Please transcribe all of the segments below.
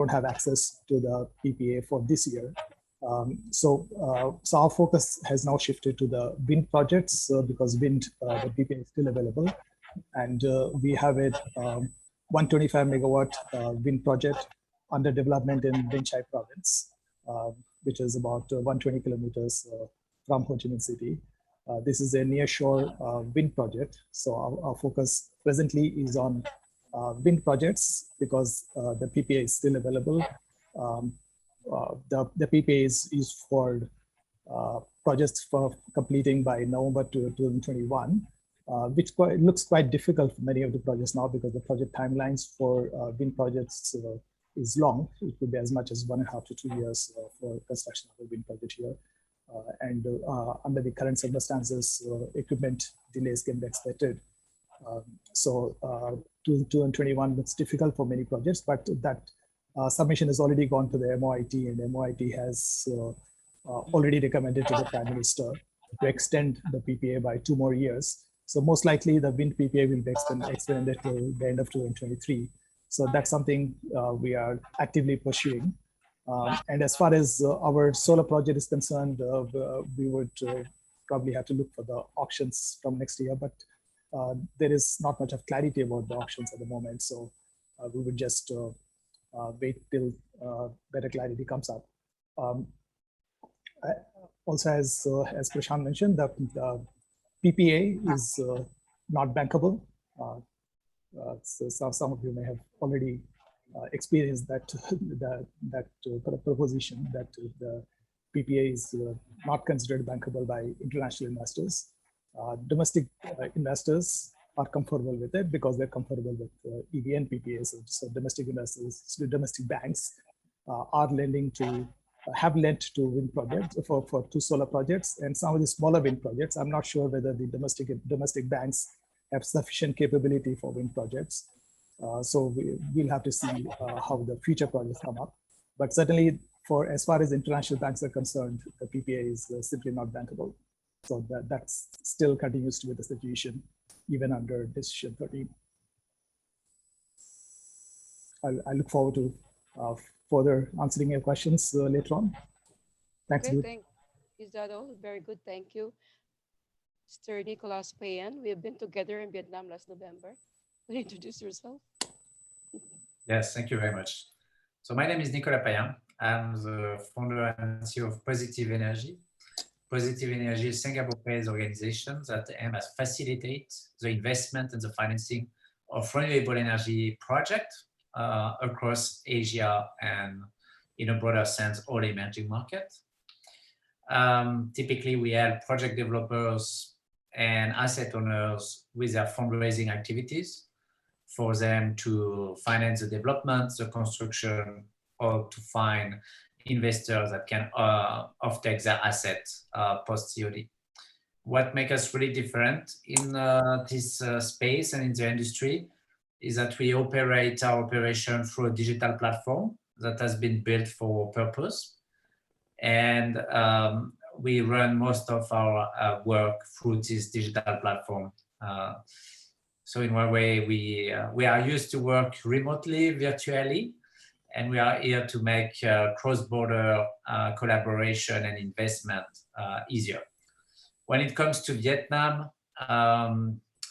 don't have access to the PPA for this year. So our focus has now shifted to the wind projects because wind, the PPA is still available. And we have a 125 megawatt wind project under development in Vinh Chai province, which is about 120 kilometers from Ho Chi Minh City. This is a nearshore wind project. So our focus presently is on wind projects because the PPA is still available. The PPA is for projects for completing by November 2021, which looks quite difficult for many of the projects now because the project timelines for wind projects is long. It could be as much as 1.5 to 2 years for construction of a wind project here. And under the current circumstances, equipment delays can be expected. So 2021 looks difficult for many projects, but that submission has already gone to the MOIT, and MOIT has already recommended to the Prime Minister to extend the PPA by 2 more years. So most likely the wind PPA will be extended till the end of 2023. So that's something we are actively pursuing. And as far as our solar project is concerned, we would probably have to look for the auctions from next year, but there is not much of clarity about the auctions at the moment. So we would just wait till better clarity comes up. Also, as Prashant mentioned, the PPA is not bankable. So some of you may have already experienced that proposition that the PPA is not considered bankable by international investors. Domestic investors are comfortable with it because they're comfortable with EVN PPAs. So domestic investors, domestic banks are lending to, have lent to wind projects for 2 solar projects, and some of the smaller wind projects. I'm not sure whether the domestic banks have sufficient capability for wind projects. So we'll have to see how the future projects come up. But certainly, as far as international banks are concerned, the PPA is simply not bankable. So that still continues to be the situation, even under Decision 13. I look forward to further answering your questions later on. Thanks. Okay, is that all? Very good, thank you. Mr. Nicolas Payan, we have been together in Vietnam last November. Will you introduce yourself? Yes, thank you very much. So my name is Nicolas Payan. I'm the founder and CEO of Positive Energy. Positive Energy is a Singapore-based organization that aims to facilitate the investment and the financing of renewable energy projects across Asia and, in a broader sense, all emerging markets. Typically, we help project developers and asset owners with their fundraising activities for them to finance the development, the construction, or to find investors that can offtake their assets post-COD. What makes us really different in this space and in the industry is that we operate our operation through a digital platform that has been built for purpose. And we run most of our work through this digital platform. So in one way, we are used to work remotely, virtually, and we are here to make cross-border collaboration and investment easier. When it comes to Vietnam,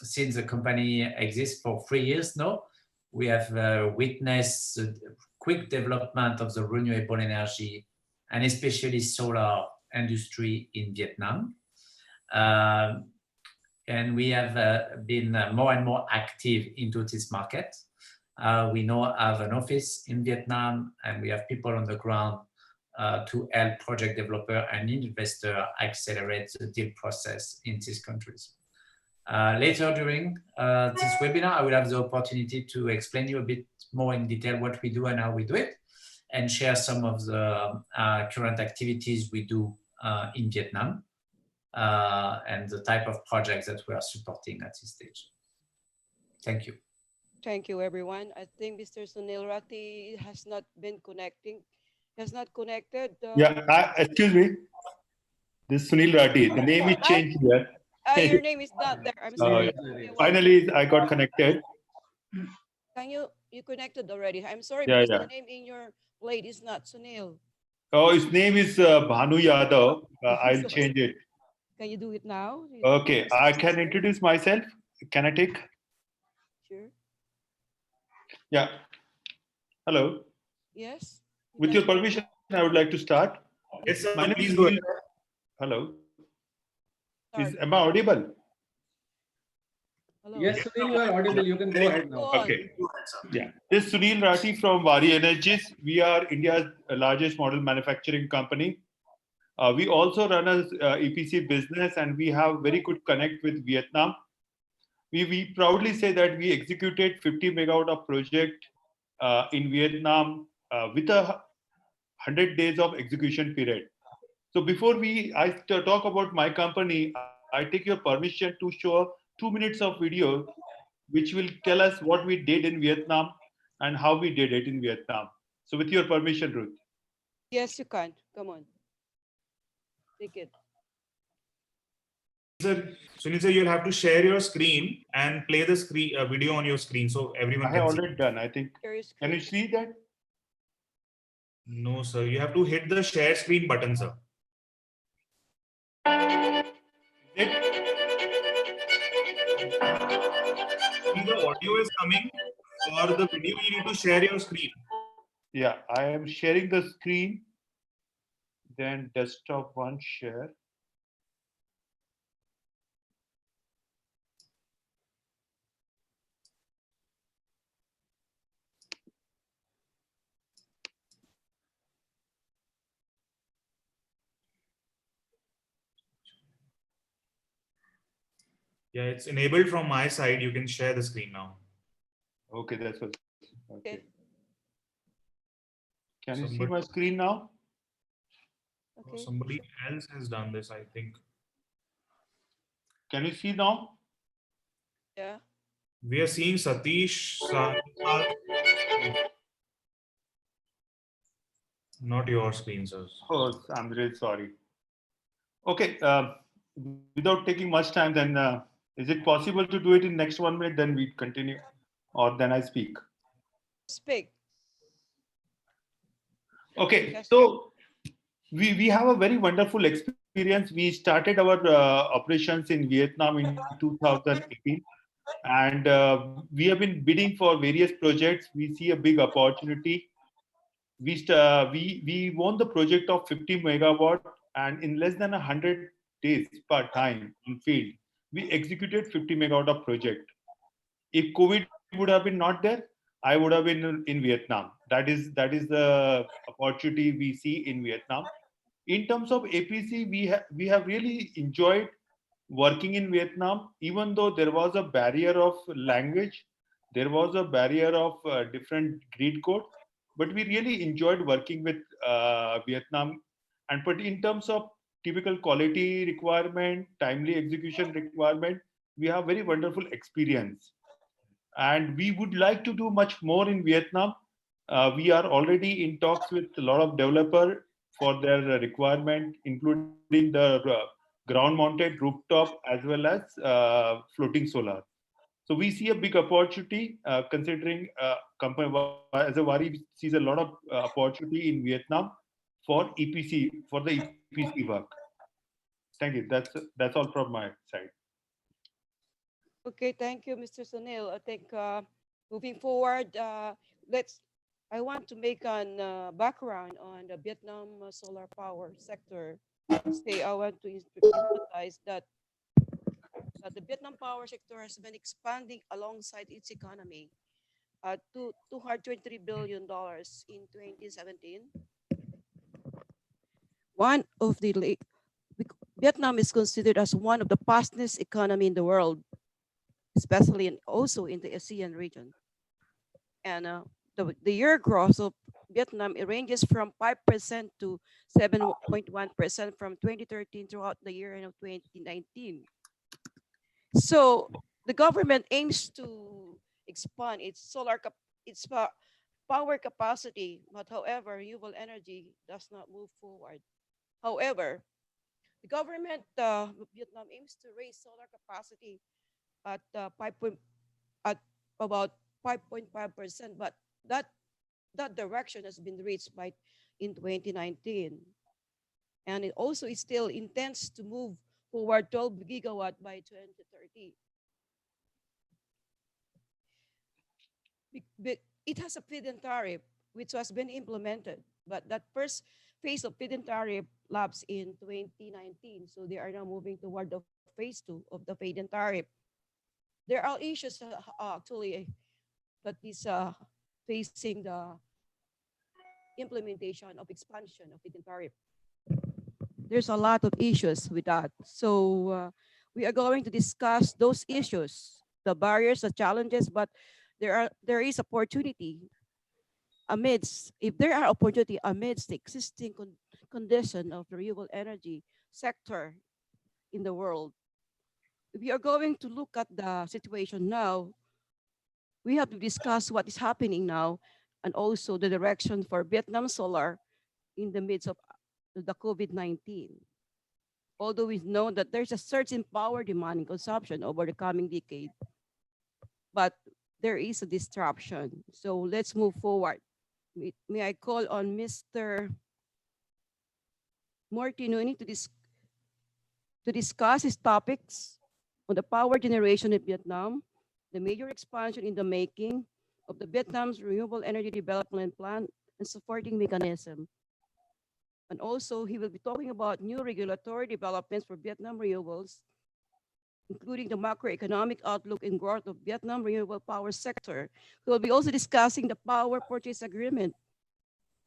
since the company exists for 3 years now, we have witnessed the quick development of the renewable energy and especially solar industry in Vietnam. And we have been more and more active into this market. We now have an office in Vietnam, and we have people on the ground to help project developer and investor accelerate the deal process in these countries. Later during this webinar, I will have the opportunity to explain you a bit more in detail what we do and how we do it, and share some of the current activities we do in Vietnam and the type of projects that we are supporting at this stage. Thank you. Thank you, everyone. I think Mr. Sunil Rathi has not been connecting. Has not connected. Yeah, excuse me. This is Sunil Rathi. The name is changed here. Your name is not there. I'm sorry. Finally, I got connected. Can you you connected already. I'm sorry Yeah, because yeah. the name in your plate is not Sunil. Oh, his name is Bhanu Yadav. I'll So, change it. can you do it now? Okay, I can introduce myself. Can I take? Sure. Yeah. Hello. Yes. You With can your start permission, now. I would like to start. Yes, sir. My name Please is go ahead. Sunil. Hello. Start. Am I audible? Hello. Yes, Sunil, you are audible. You can go ahead Go now. on. Okay. Yeah. This is Sunil Rathi from Vari Energies. We are India's largest model manufacturing company. We also run a EPC business and we have very good connect with Vietnam. We proudly say that we executed 50 megawatt of project in Vietnam with a 100 days of execution period. So before I talk about my company, I take your permission to show 2 minutes of video which will tell us what we did in Vietnam and how we did it in Vietnam. So with your permission, Ruth. Yes, you can. Come on. Take it. Sunil sir, you'll have to share your screen and play the screen video on your screen so everyone I have can see. already done, I think. Share your Can you screen. see that? No, sir. You have to hit the share screen button, sir. It, If the audio is coming for the video, you need to share your screen. yeah, I am sharing the screen. Then desktop one share. Yeah, it's enabled from my side. You can share the screen now. Okay, that's what. Okay. Okay. Can you see Somebody- my screen now? Okay. Somebody else has done this, I think. Can you see now? Yeah. We are seeing Satish. Not your screen, sir. Oh, I'm really sorry. Okay, without taking much time, then is it possible to do it in next 1 minute? Then we continue, or then I speak. Speak. Okay, Yes. so we have a very wonderful experience. We started our operations in Vietnam in 2018, and we have been bidding for various projects. We see a big opportunity. We won the project of 50 megawatt, and in less than 100 days per time in field, we executed 50 megawatt of project. If COVID would have been not there, I would have been in Vietnam. That is the opportunity we see in Vietnam. In terms of APC, we have really enjoyed working in Vietnam, even though there was a barrier of language, there was a barrier of different grid code, but we really enjoyed working with Vietnam. And but in terms of typical quality requirement, timely execution requirement, we have very wonderful experience. And we would like to do much more in Vietnam. We are already in talks with a lot of developer for their requirement, including the ground-mounted rooftop as well as floating solar. So we see a big opportunity considering company as a Wari sees a lot of opportunity in Vietnam for EPC for the EPC work. Thank you. That's all from my side. Okay. Thank you, Mr. Sunil. I think moving forward, I want to make an background on the Vietnam solar power sector. Say, I want to emphasize that the Vietnam power sector has been expanding alongside its economy to $223 billion in 2017. One of the Vietnam is considered as one of the fastest economy in the world, especially also in the ASEAN region. And the year growth of Vietnam, it ranges from 5% to 7.1% from 2013 throughout the year of 2019. So the government aims to expand its power capacity, but however, renewable energy does not move forward. However, the government of Vietnam aims to raise solar capacity at 5 point, at about 5.5%, but that direction has been reached by in 2019. And it also is still intends to move forward 12 gigawatt by 2030. It has a feed-in tariff, which has been implemented, but that first phase of feed-in tariff lapsed in 2019. So they are now moving toward the phase 2 of the feed-in tariff. There are issues actually that is facing the implementation of expansion of feed-in tariff. There's a lot of issues with that. So we are going to discuss those issues, the barriers, the challenges, but there is opportunity amidst, if there are opportunity amidst the existing condition of the renewable energy sector in the world. If we are going to look at the situation now, we have to discuss what is happening now and also the direction for Vietnam Solar in the midst of the COVID-19. Although we know that there's a surge in power demand and consumption over the coming decade, but there is a disruption. So let's move forward. May I call on Mr. Mortinoni to discuss his topics on the power generation in Vietnam, the major expansion in the making of the Vietnam's renewable energy development plan and supporting mechanism. And also he will be talking about new regulatory developments for Vietnam renewables, including the macroeconomic outlook and growth of Vietnam renewable power sector. We will be also discussing the power purchase agreement,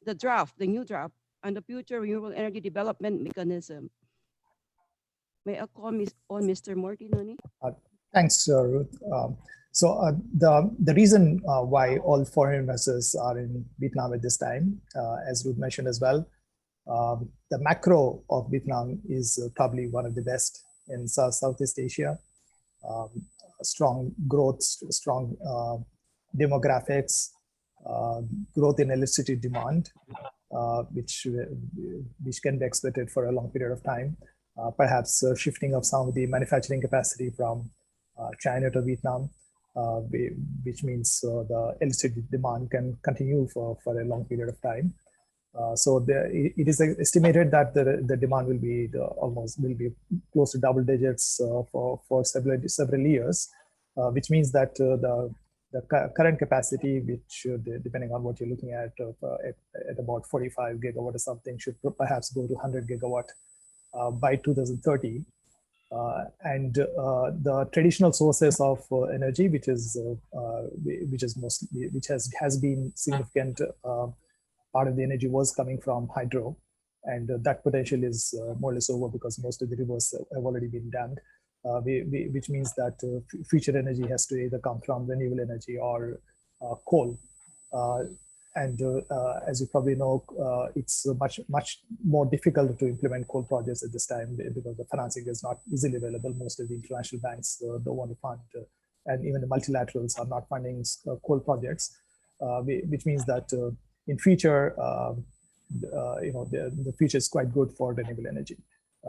the new draft, and the future renewable energy development mechanism. May I call on Mr. Mortinoni? Thanks, Ruth. The reason why all foreign investors are in Vietnam at this time, as Ruth mentioned as well, the macro of Vietnam is probably one of the best in Southeast Asia. Strong growth, strong demographics, growth in electricity demand, which can be expected for a long period of time. Perhaps shifting of some of the manufacturing capacity from China to Vietnam, which means the electricity demand can continue for a long period of time. It is estimated that the demand will be close to double digits for several years, which means that the current capacity, which depending on what you're looking at about 45 gigawatt or something, should perhaps go to 100 gigawatt by 2030. And the traditional sources of energy, which has been significant part of the energy was coming from hydro, and that potential is more or less over because most of the rivers have already been dammed, which means that future energy has to either come from renewable energy or coal. As you probably know, it's much more difficult to implement coal projects at this time because the financing is not easily available. Most of the international banks don't want to fund, and even the multilaterals are not funding coal projects, which means that in future, the future is quite good for renewable energy,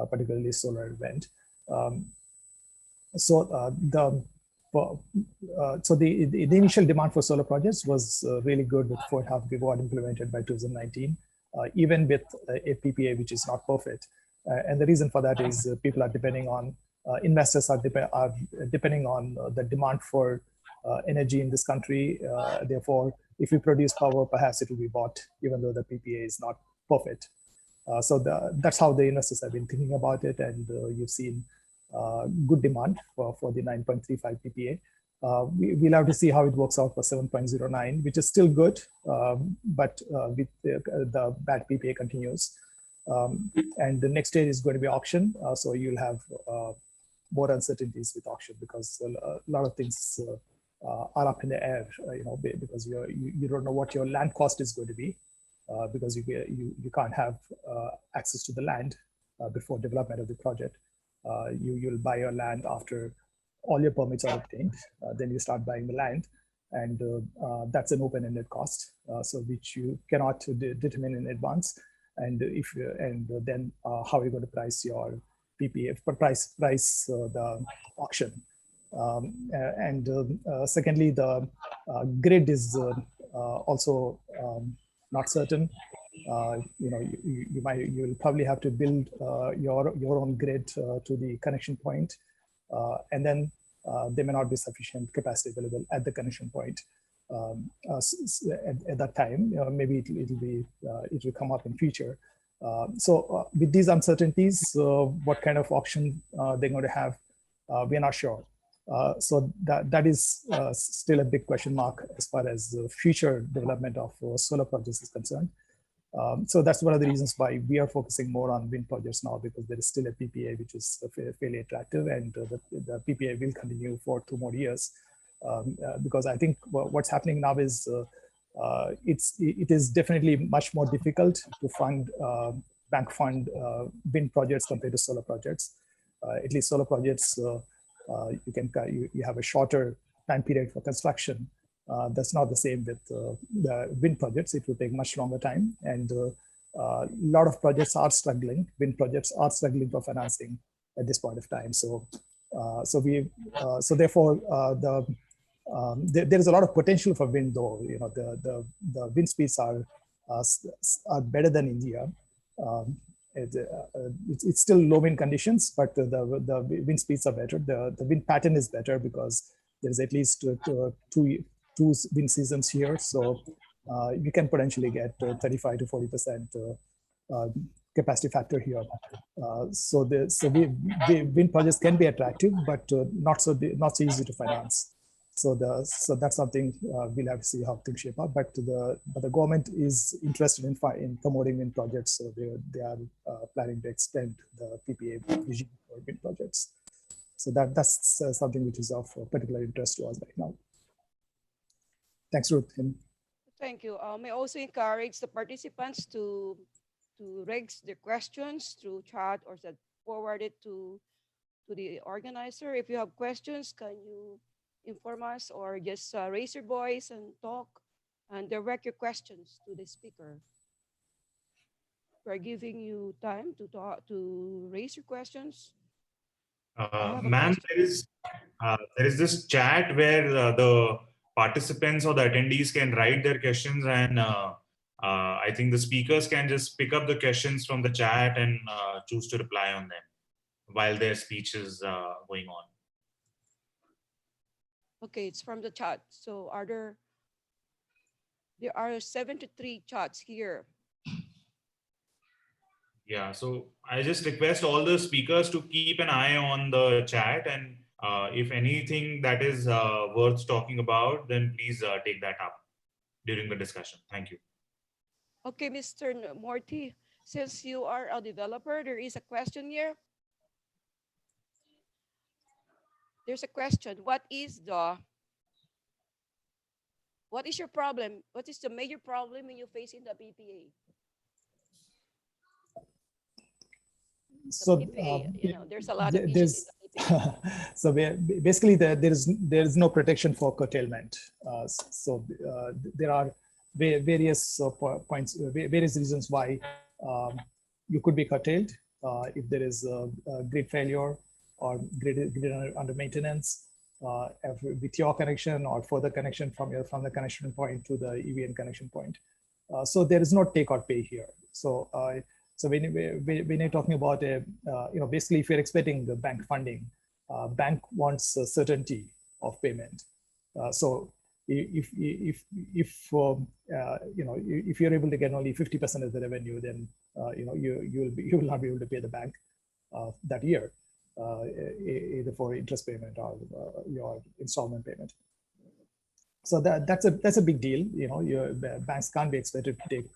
particularly solar and wind. The initial demand for solar projects was really good with 4.5 gigawatt implemented by 2019, even with a PPA, which is not perfect. And the reason for that is people are depending on, investors are depending on the demand for energy in this country. Therefore, if we produce power, perhaps it will be bought, even though the PPA is not perfect. That's how the investors have been thinking about it, and you've seen good demand for the 9.35 PPA. We'll have to see how it works out for 7.09, which is still good, but with the bad PPA continues. And the next stage is going to be auction. So you'll have more uncertainties with auction because a lot of things are up in the air, because you don't know what your land cost is going to be, because you can't have access to the land before development of the project. You'll buy your land after all your permits are obtained. Then you start buying the land, and that's an open-ended cost, so which you cannot determine in advance. And then how are you going to price your PPA? Price the auction. Secondly, Grid is also not certain. You'll probably have to build your own grid to the connection point, and then there may not be sufficient capacity available at the connection point at that time. Maybe it will come up in future. So with these uncertainties, what kind of option they're going to have, we're not sure. So that is still a big question mark as far as the future development of solar projects is concerned. So that's one of the reasons why we are focusing more on wind projects now, because there is still a PPA which is fairly attractive, and the PPA will continue for 2 more years. Because I think what's happening now is it is definitely much more difficult to bank fund wind projects compared to solar projects. At least solar projects, you have a shorter time period for construction. That's not the same with the wind projects. It will take much longer time, and a lot of projects are struggling. Wind projects are struggling for financing at this point of time. So therefore, there is a lot of potential for wind, though. The wind speeds are better than India. It's still low wind conditions, but the wind speeds are better. The wind pattern is better because there's at least two wind seasons here. So you can potentially get 35 to 40% capacity factor here. So wind projects can be attractive, but not so easy to finance. So that's something we'll have to see how things shape up. But the government is interested in promoting wind projects, so they are planning to extend the PPA regime for wind projects. So that's something which is of particular interest to us right now. Thanks, Ruth. Thank you. May also encourage the participants to raise their questions through chat or forward it to the organizer. If you have questions, can you inform us, or just raise your voice and talk and direct your questions to the speaker? We're giving you time to raise your questions. Ma'am, there is this chat where the participants or the attendees can write their questions, and I think the speakers can just pick up the questions from the chat and choose to reply on them while their speech is going on. Okay, it's from the chat. So there are 73 chats here. Yeah, so I just request all the speakers to keep an eye on the chat, and if anything that is worth talking about, then please take that up during the discussion. Thank you. Okay, Mr. Morty, since you are a developer, there is a question here. There's a question. What is your problem? What is the major problem you face in the PPA? So PPA, there's a lot of issues in the PPA. So basically, there is no protection for curtailment. So there are various points, various reasons why you could be curtailed if there is a grid failure or grid under maintenance with your connection or further connection from the connection point to the EVN connection point. So there is no take or pay here. So when you're talking about basically if you're expecting the bank funding, bank wants certainty of payment. So if you're able to get only 50% of the revenue, then you will not be able to pay the bank that year, either for interest payment or your installment payment. So that's a big deal. Your banks can't be expected to take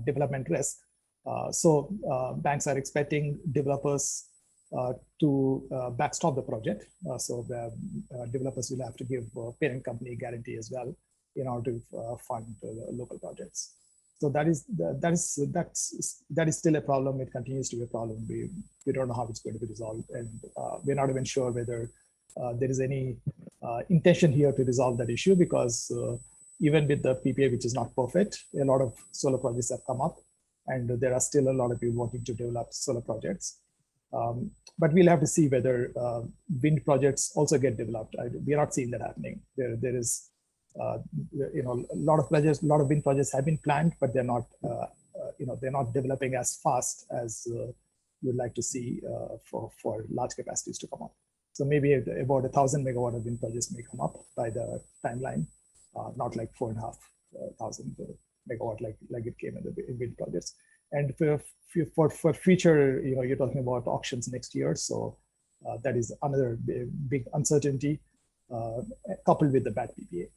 development risk. So banks are expecting developers to backstop the project. So the developers will have to give parent company guarantee as well in order to fund the local projects. So that is still a problem. It continues to be a problem. We don't know how it's going to be resolved, and we're not even sure whether there is any intention here to resolve that issue, because even with the PPA, which is not perfect, a lot of solar projects have come up, and there are still a lot of people wanting to develop solar projects. But we'll have to see whether wind projects also get developed. We are not seeing that happening. There is a lot of wind projects have been planned, but they're not, they're not developing as fast as you'd like to see for large capacities to come up. So maybe about 1,000 megawatt of wind projects may come up by the timeline, not like 4,500 megawatt like it came in the wind projects. And for future, you're talking about auctions next year, so that is another big uncertainty coupled with the bad PPA.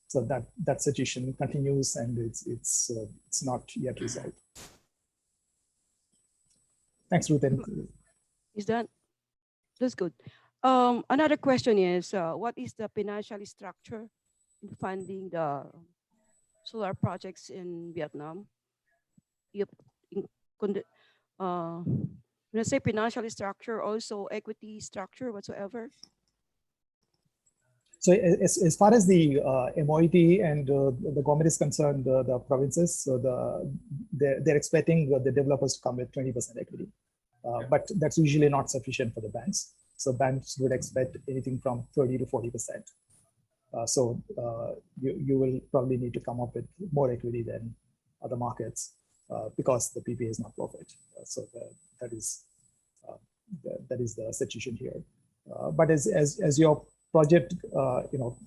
So that situation continues, and it's not yet resolved. Thanks, Ruth. Is that's good. Another question is, what is the financial structure in funding the solar projects in Vietnam? When I say financial structure, also equity structure whatsoever? So as far as the MOET and the government is concerned, the provinces, so they're expecting the developers to come with 20% equity, but that's usually not sufficient for the banks. So banks would expect anything from 30 to 40%. So you will probably need to come up with more equity than other markets because the PPA is not profit. So that is the situation here. But as your project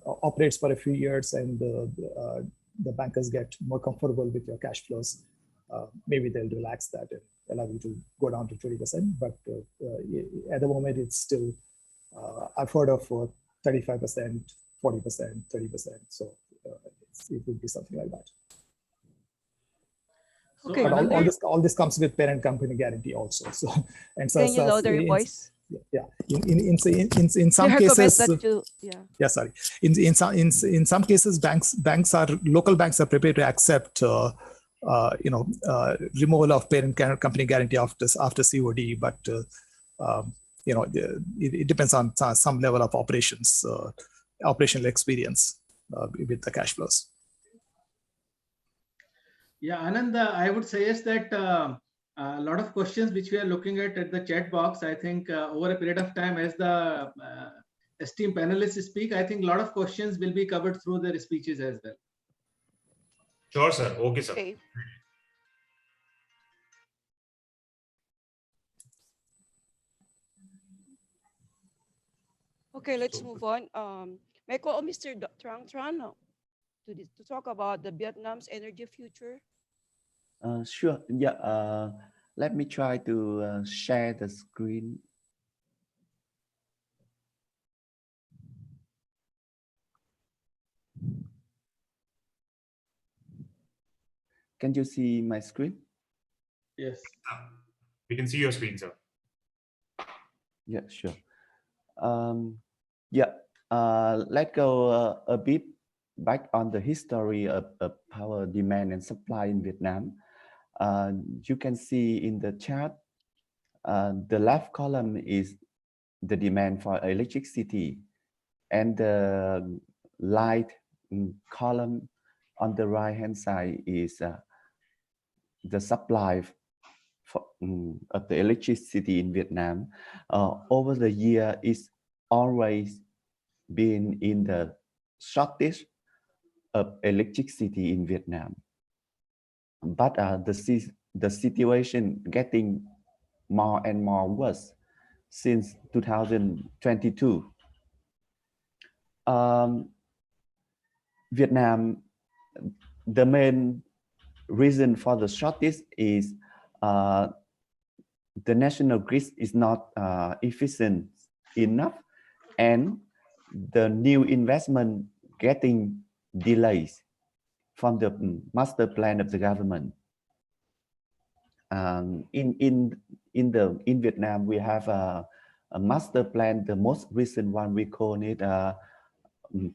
operates for a few years and the bankers get more comfortable with your cash flows, maybe they'll relax that and allow you to go down to 20%. But at the moment, it's still, I've heard of 35%, 40%, 30%. So it would be something like that. Okay, but all this comes with parent company guarantee also. So and so can you lower your voice? Yeah, in some cases, sorry. In some cases, local banks are prepared to accept removal of parent company guarantee after COD, but it depends on some level of operational experience with the cash flows. Yeah, Anand, I would suggest that a lot of questions which we are looking at the chat box, I think over a period of time as the esteemed panelists speak, I think a lot of questions will be covered through their speeches as well. Sure, sir. Okay, sir. Okay. Okay, let's move on. May I call Mr. Trang Tran to talk about the Vietnam's energy future? Sure. Yeah. Let me try to share the screen. Can you see my screen? Yes. We can see your screen, sir. Yeah, sure. Let's go a bit back on the history of power demand and supply in Vietnam. You can see in the chart, the left column is the demand for electricity, and the light column on the right-hand side is the supply of the electricity in Vietnam. Over the year, it's always been in the shortage of electricity in Vietnam. But the situation getting more and more worse since 2022. Vietnam, the main reason for the shortage is the national grid is not efficient enough, and the new investment getting delays from the master plan of the government. In Vietnam, we have a master plan. The most recent one, we call it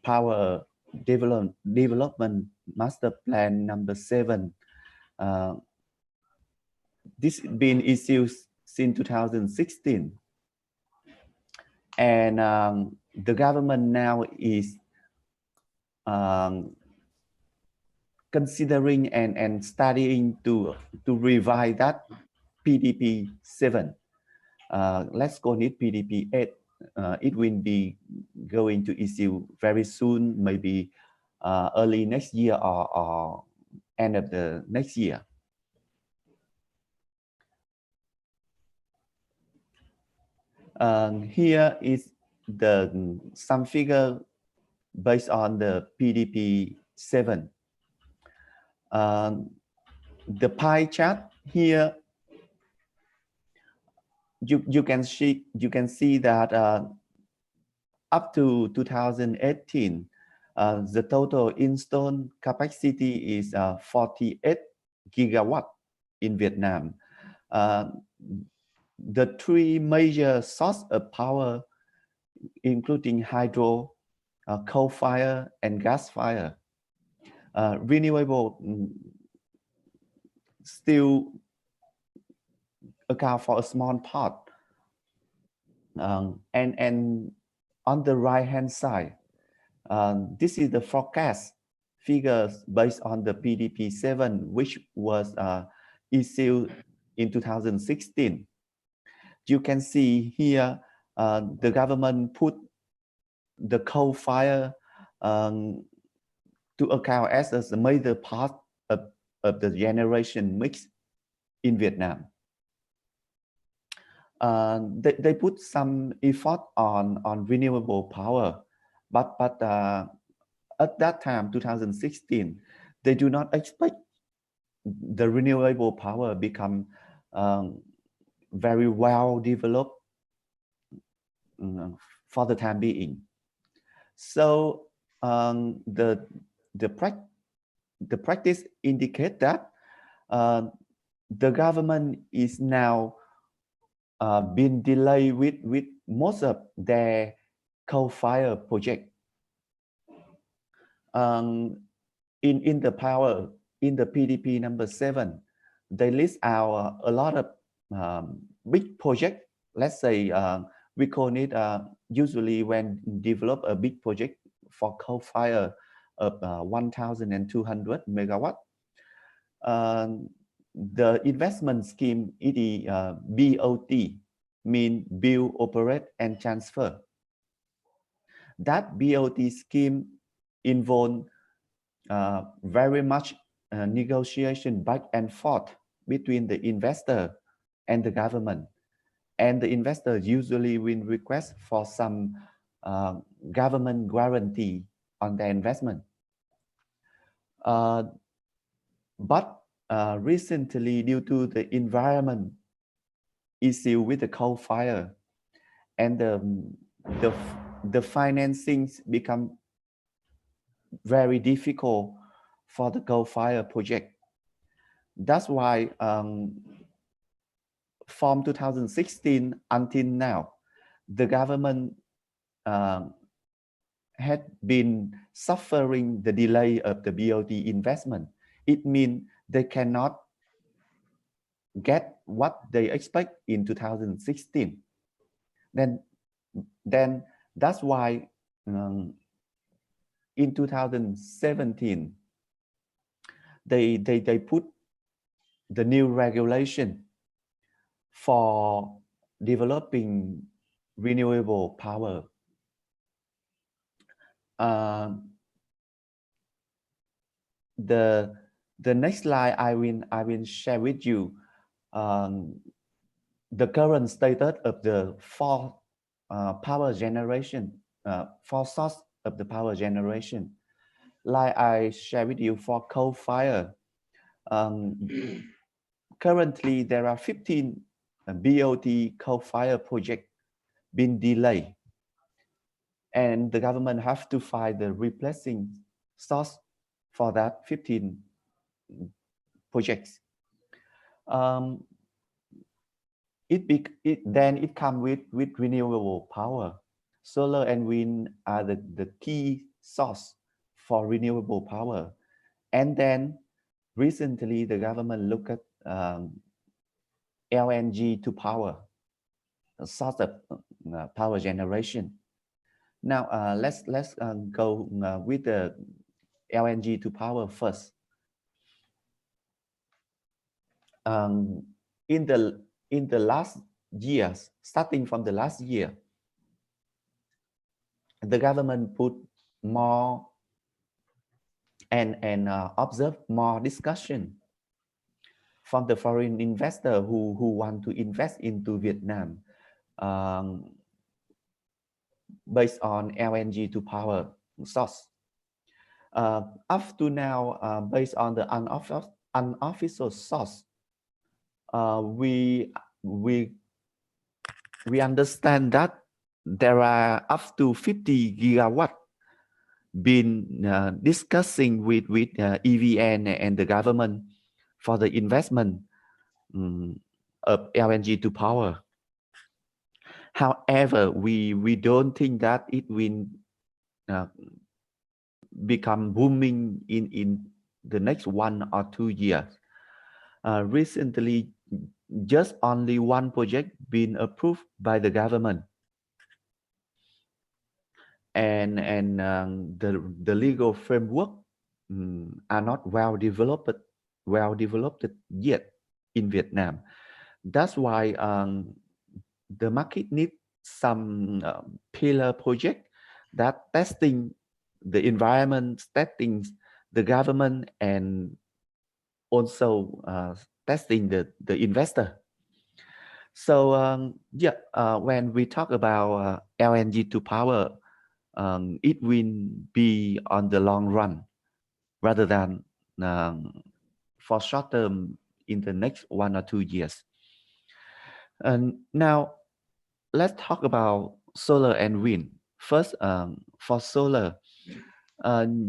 Power Development Master Plan number 7. This has been issued since 2016, and the government now is considering and studying to revise that PDP 7. Let's call it PDP 8. It will be going to issue very soon, maybe early next year or end of the next year. Here is some figure based on the PDP 7. The pie chart here, you can see that up to 2018, the total installed capacity is 48 gigawatt in Vietnam. The three major sources of power, including hydro, coal fire, and gas fire, renewable still account for a small part. And on the right hand side, this is the forecast figures based on the PDP 7, which was issued in 2016. You can see here the government put the coal fire to account as a major part of the generation mix in Vietnam. They put some effort on renewable power, but at that time, 2016, they do not expect the renewable power become very well developed for the time being. So the practice indicate that the government is now been delayed with most of their coal fire project. In the PDP number 7, they list out a lot of big project. Let's say we call it usually when develop a big project for coal fire of 1,200 megawatt. The investment scheme is BOT, mean build, operate, and transfer. That BOT scheme involved very much negotiation back and forth between the investor and the government. And the investor usually will request for some government guarantee on their investment. But recently, due to the environment issue with the coal fire, and the financing become very difficult for the coal fire project. That's why from 2016 until now, the government had been suffering the delay of the BOT investment. It means they cannot get what they expect in 2016. Then that's why in 2017 they put the new regulation for developing renewable power. The next slide I will share with you the current status of the four power generation, four source of the power generation. Like I share with you for coal fire, currently there are 15 BOT coal fire projects been delayed, and the government have to find the replacing source for that 15 projects. Then it comes with renewable power. Solar and wind are the key source for renewable power. And then recently the government looked at LNG to power, a source of power generation. Now let's go with the LNG to power first. In the last years, starting from the last year, the government put more and observe more discussion from the foreign investor who want to invest into Vietnam based on LNG to power source. Up to now, based on the unofficial source, we understand that there are up to 50 gigawatt been discussing with EVN and the government for the investment of LNG to power. However, we don't think that it will become booming in the next 1 or 2 years. Recently, just only one project been approved by the government, and the legal framework are not well developed yet in Vietnam. That's why the market needs some pillar project that testing the environment, testing the government, and also testing the investor. So when we talk about LNG to power, it will be on the long run rather than for short term in the next 1 or 2 years. And now let's talk about solar and wind. First, for solar,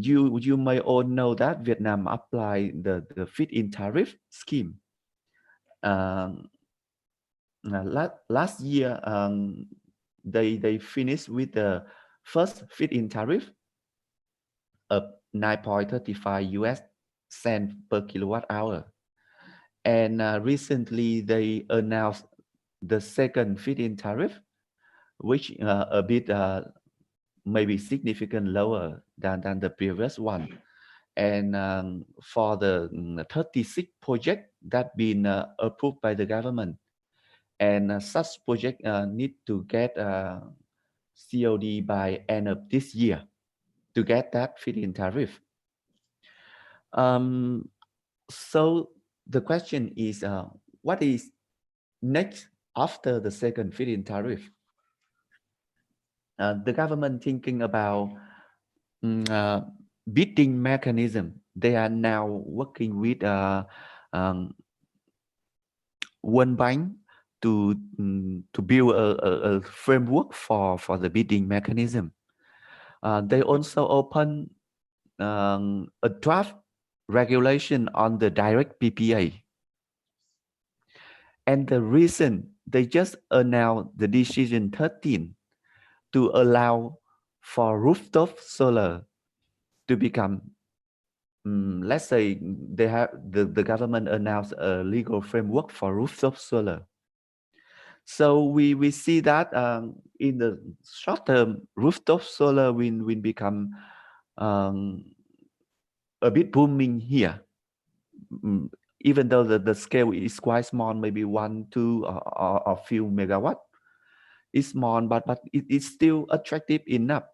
you may all know that Vietnam applied the feed-in tariff scheme. Last year, they finished with the first feed-in tariff of 9.35 US cents per kilowatt hour. And recently they announced the second feed-in tariff, which a bit maybe significantly lower than the previous one. And for the 36 project that been approved by the government, and such project need to get COD by end of this year to get that feed-in tariff. So the question is, what is next after the second feed-in tariff? The government thinking about bidding mechanism. They are now working with World Bank to build a framework for the bidding mechanism. They also open a draft regulation on the direct PPA. And the reason they just announced the decision 13 to allow for rooftop solar to become, let's say they have the government announced a legal framework for rooftop solar. So we see that in the short term, rooftop solar will become a bit booming here, even though the scale is quite small, maybe 1, 2 or a few megawatt. It's small, but it is still attractive enough.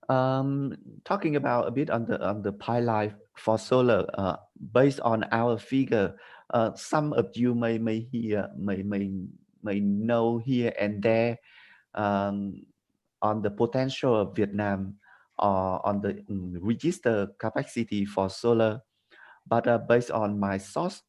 Talking about a bit on the pipeline for solar, based on our figure, some of you may know here and there on the potential of Vietnam or on the register capacity for solar, but based on my source,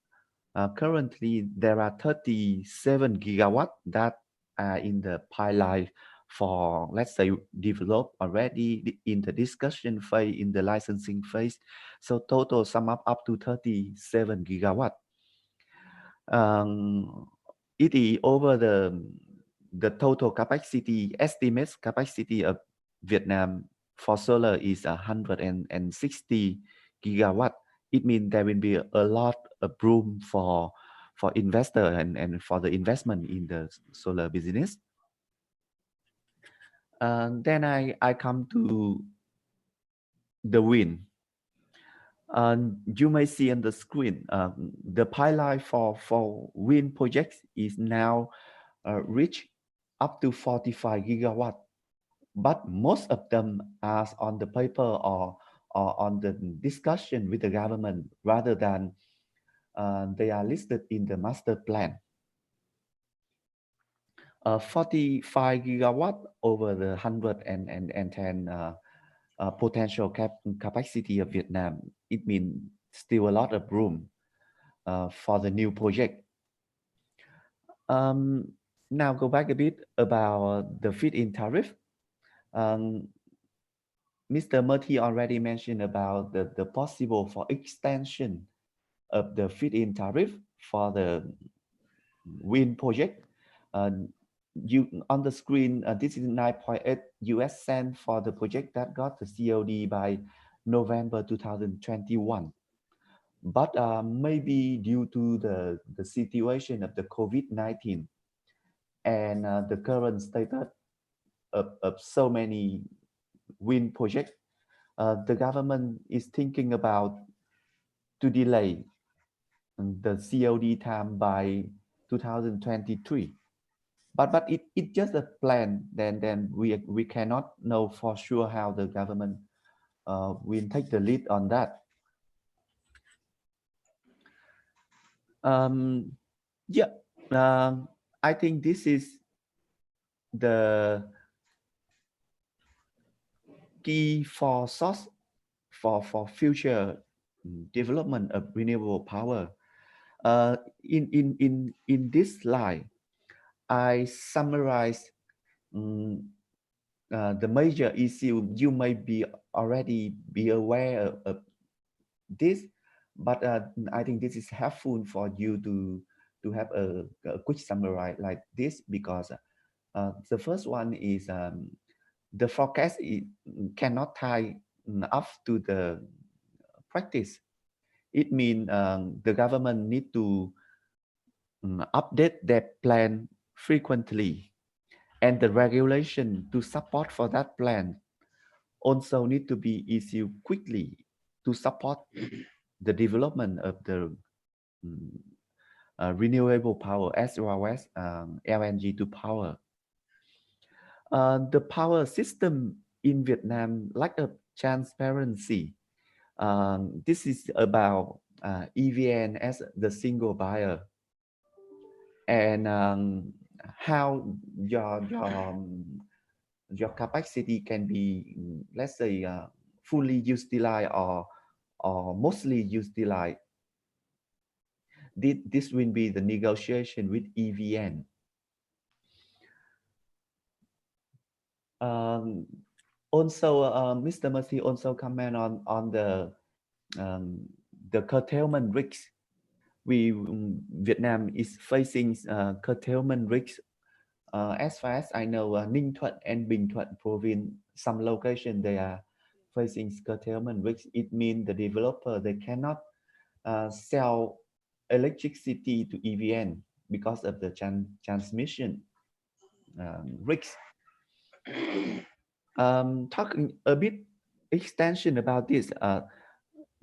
currently there are 37 gigawatt that are in the pipeline for, let's say, developed already in the discussion phase, in the licensing phase. So total sum up to 37 gigawatt. It is over the total capacity, estimates capacity of Vietnam for solar is 160 gigawatt. It means there will be a lot of room for investor and for the investment in the solar business. Then I come to the wind. You may see on the screen, the pipeline for wind projects is now reached up to 45 gigawatt, but most of them are on the paper or on the discussion with the government rather than they are listed in the master plan. 45 gigawatt over the 110 potential capacity of Vietnam. It means still a lot of room for the new project. Now go back a bit about the feed-in tariff. Mr. Murthy already mentioned about the possible for extension of the feed-in tariff for the wind project. You on the screen, this is 9.8 US cent for the project that got the COD by November 2021. But maybe due to the situation of the COVID-19 and the current status of so many wind projects, the government is thinking about to delay the COD time by 2023. But it's just a plan. Then we cannot know for sure how the government will take the lead on that. Yeah, I think this is the key for source for future development of renewable power. In this slide, I summarize the major issue. You may be already be aware of this, but I think this is helpful for you to have a quick summary like this, because the first one is the forecast cannot tie up to the practice. It means the government need to update their plan frequently, and the regulation to support for that plan also need to be issued quickly to support the development of the renewable power as well as LNG to power. The power system in Vietnam lack of transparency. This is about EVN as the single buyer, and how your capacity can be, let's say, fully utilized or mostly utilized. This will be the negotiation with EVN. Also, Mr. Murthy also comment on the curtailment risks. Vietnam is facing curtailment risks. As far as I know, Ninh Thuận and Bình Thuận province, some location they are facing curtailment risks. It means the developer, they cannot sell electricity to EVN because of the transmission risks. Talking a bit extension about this,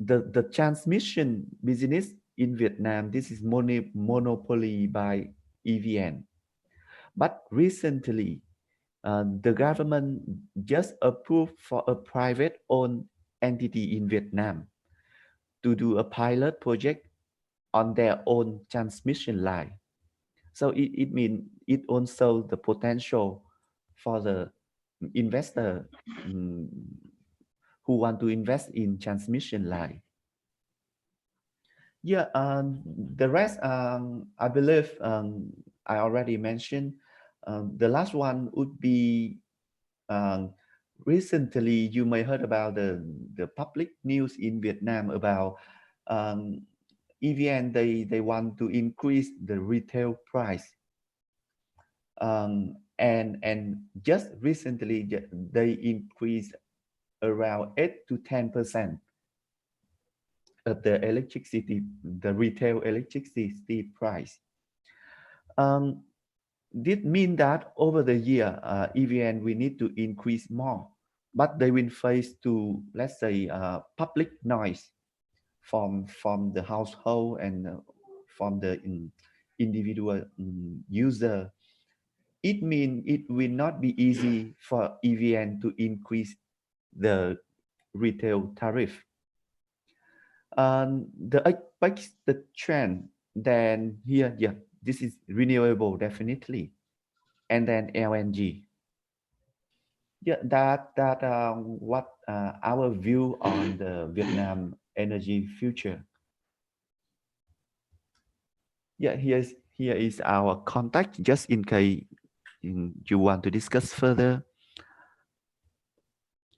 the transmission business in Vietnam, this is monopoly by EVN. But recently, the government just approved for a private-owned entity in Vietnam to do a pilot project on their own transmission line. So it means it also the potential for the investor who want to invest in transmission line. Yeah, the rest, I believe I already mentioned. The last one would be recently you may heard about the public news in Vietnam about EVN, they want to increase the retail price. And just recently they increased around 8 to 10% of the electricity, the retail electricity price. This means that over the year, EVN we need to increase more, but they will face to, let's say, public noise from the household and from the individual user. it means it will not be easy for EVN to increase the retail tariff. The expected trend, then here, yeah, this is renewable definitely, and then LNG. Yeah, that what our view on the Vietnam energy future. Yeah, here is our contact, just in case you want to discuss further.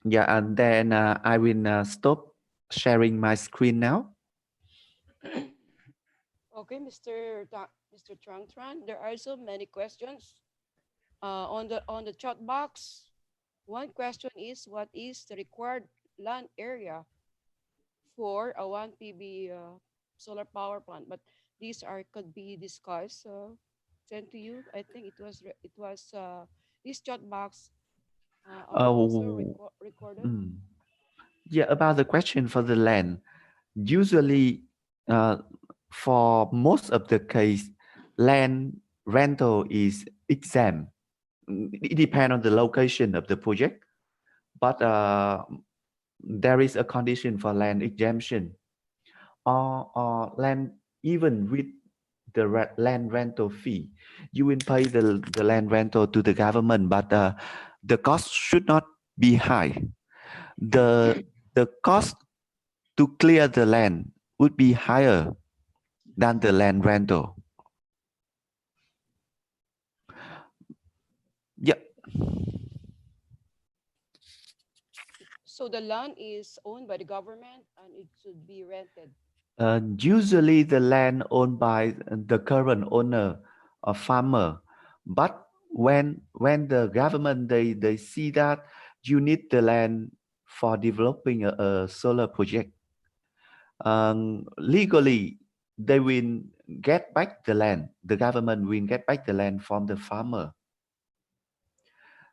Yeah, and then I will stop sharing my screen now. Okay, Mr. Trang Tran, there are so many questions on the chat box. One question is, what is the required land area for a 1 PV solar power plant? But these could be discussed. Sent to you. I think it was this chat box are also recorded. Yeah, about the question for the land. Usually, for most of the case, land rental is exempt. It depends on the location of the project, but there is a condition for land exemption, or land even with the land rental fee. You will pay the land rental to the government, but the cost should not be high. The cost to clear the land would be higher than the land rental. Yeah. So the land is owned by the government and it should be rented. Usually the land owned by the current owner or farmer, but when the government they see that you need the land for developing a solar project, legally they will get back the land. The government will get back the land from the farmer.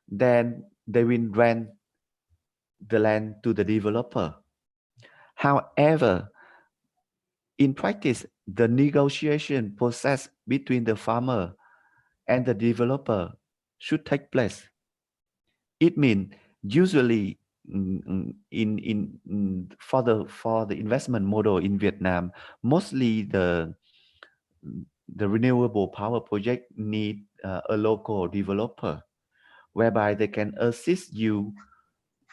Then they will rent the land to the developer. However, in practice, the negotiation process between the farmer and the developer should take place. It means usually for the investment model in Vietnam, mostly the renewable power project need a local developer, whereby they can assist you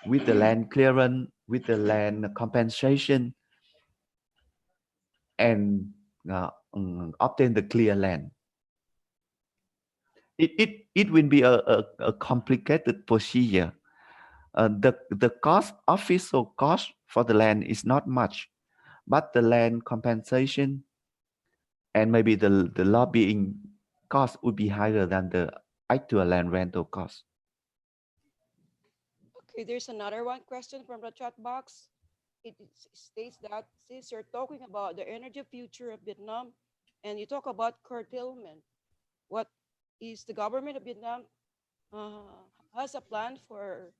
with the land clearance, with the land compensation, and obtain the clear land. It will be a complicated procedure. The official cost for the land is not much, but the land compensation and maybe the lobbying cost would be higher than the actual land rental cost. Okay, there's another one question from the chat box. It states that since you're talking about the energy future of Vietnam and you talk about curtailment, what is the government of Vietnam has a plan for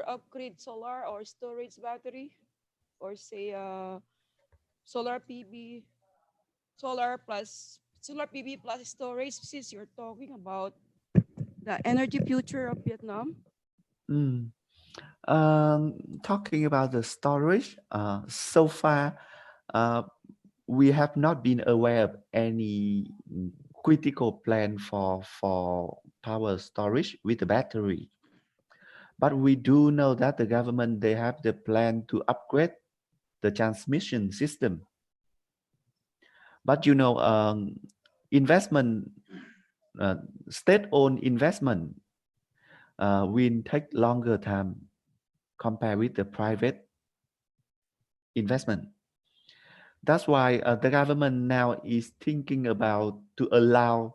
upgrade solar or storage battery, or say solar PV, solar PV plus storage, since you're talking about the energy future of Vietnam? Talking about the storage, so far we have not been aware of any critical plan for power storage with the battery. But we do know that the government, they have the plan to upgrade the transmission system. But you know, investment, state-owned investment will take longer time compared with the private investment. That's why the government now is thinking about to allow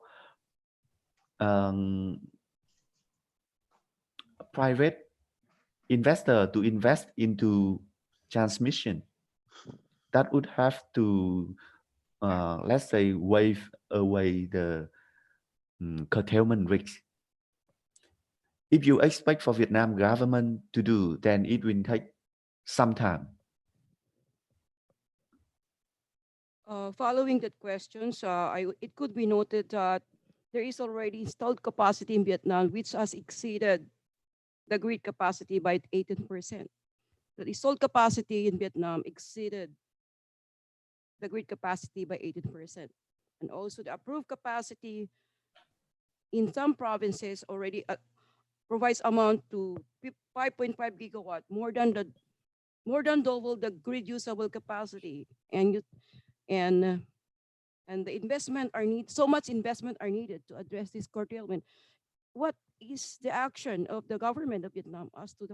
private investor to invest into transmission. That would have to, let's say, waive away the curtailment risk. If you expect for Vietnam government to do, then it will take some time. Following that questions, it could be noted that there is already installed capacity in Vietnam, which has exceeded the grid capacity by 18%. The installed capacity in Vietnam exceeded the grid capacity by 18%. And also the approved capacity in some provinces already provides amount to 5.5 gigawatt, more than double the grid usable capacity. And the investment so much investment are needed to address this curtailment. What is the action of the government of Vietnam as to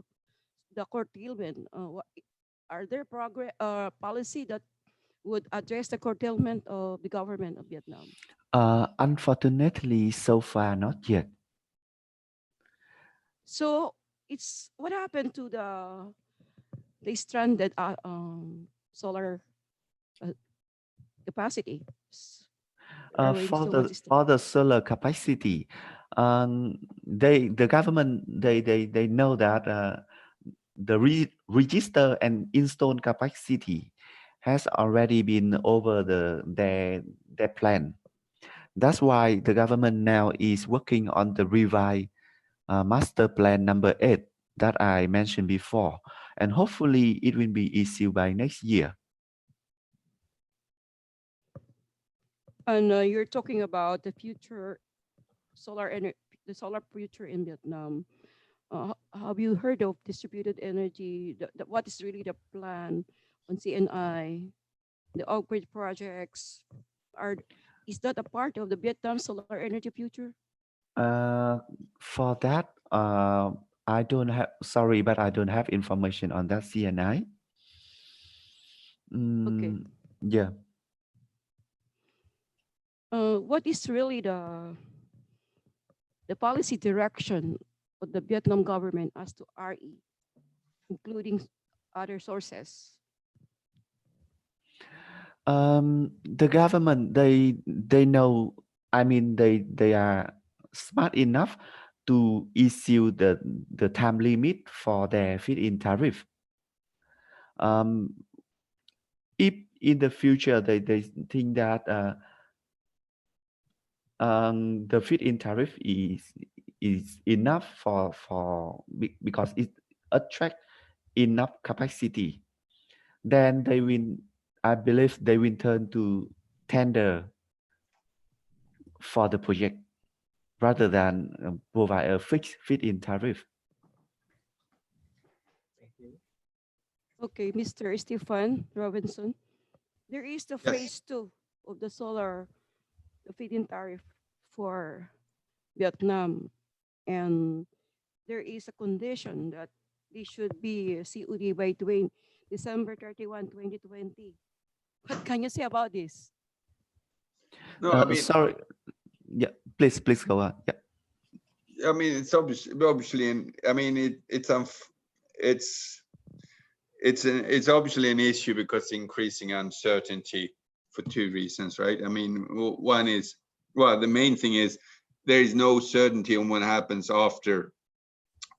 the curtailment? Are there policy that would address the curtailment of the government of Vietnam? Unfortunately, so far not yet. So it's what happened to the stranded solar capacity? For the solar capacity, the government they know that the register and installed capacity has already been over their plan. That's why the government now is working on the revised master plan number 8 that I mentioned before, and hopefully it will be issued by next year. And you're talking about the future solar energy, the solar future in Vietnam. Have you heard of distributed energy? What is really the plan on CNI? The off-grid projects is that a part of the Vietnam solar energy future? For that, I don't have. Sorry, but I don't have information on that CNI. Okay. Yeah. What is really the policy direction of the Vietnam government as to RE, including other sources? The government they know. I mean, they are smart enough to issue the time limit for their feed-in tariff. If in the future they think that the feed-in tariff is enough because it attract enough capacity, then they will, I believe they will turn to tender for the project rather than provide a fixed feed-in tariff. Okay, Mr. Stephen Robinson, there is the phase 2 of the solar feed-in tariff for Vietnam, and there is a condition that this should be COD by December 31, 2020. What can you say about this? No, I mean, sorry. Yeah, please go on. Yeah. I mean, it's obviously, I mean, it's obviously an issue because increasing uncertainty for two reasons, right? I mean, one is, well, the main thing is there is no certainty on what happens after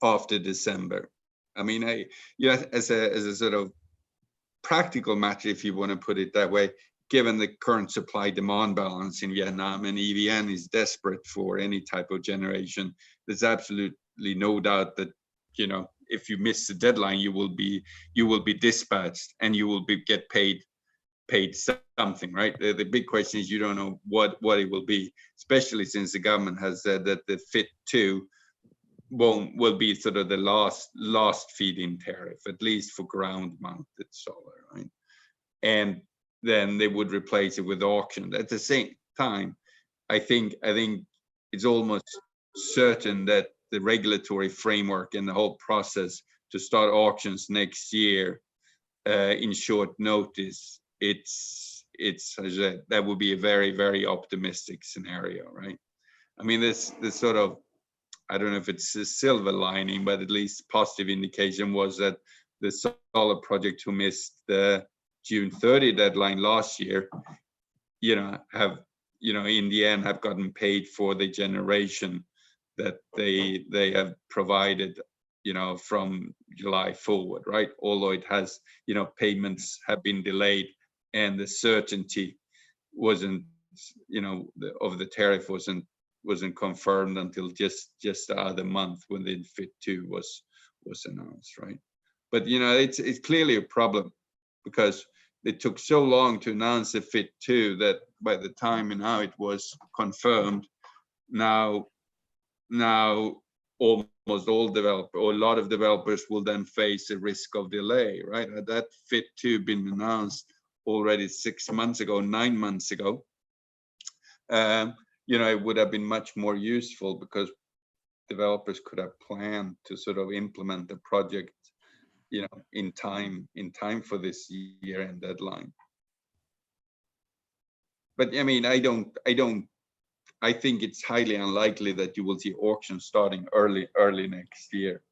December. I mean, as a sort of practical matter, if you want to put it that way, given the current supply-demand balance in Vietnam, and EVN is desperate for any type of generation, there's absolutely no doubt that, you know, if you miss the deadline, you will be dispatched and you will get paid something, right? The big question is you don't know what it will be, especially since the government has said that the FIT 2 will be sort of the last feed-in tariff, at least for ground-mounted solar, right? And then they would replace it with auction. At the same time, I think it's almost certain that the regulatory framework and the whole process to start auctions next year in short notice, that would be a very, very optimistic scenario, right? I mean, this sort of, I don't know if it's a silver lining, but at least positive indication was that the solar project who missed the June 30 deadline last year, you know, in the end have gotten paid for the generation that they have provided, you know, from July forward, right? Although it has, you know, payments have been delayed and the certainty wasn't, you know, of the tariff wasn't wasn't confirmed until just the other month when the FIT 2 was announced, right? But you know, it's clearly a problem because it took so long to announce the FIT 2 that by the time now it was confirmed, now almost all developers or a lot of developers will then face a risk of delay, right? Had that FIT 2 been announced already 6 months ago, 9 months ago, you know, it would have been much more useful because developers could have planned to sort of implement the project, you know, in time for this year-end deadline. But I mean, I think it's highly unlikely that you will see auctions starting early next year.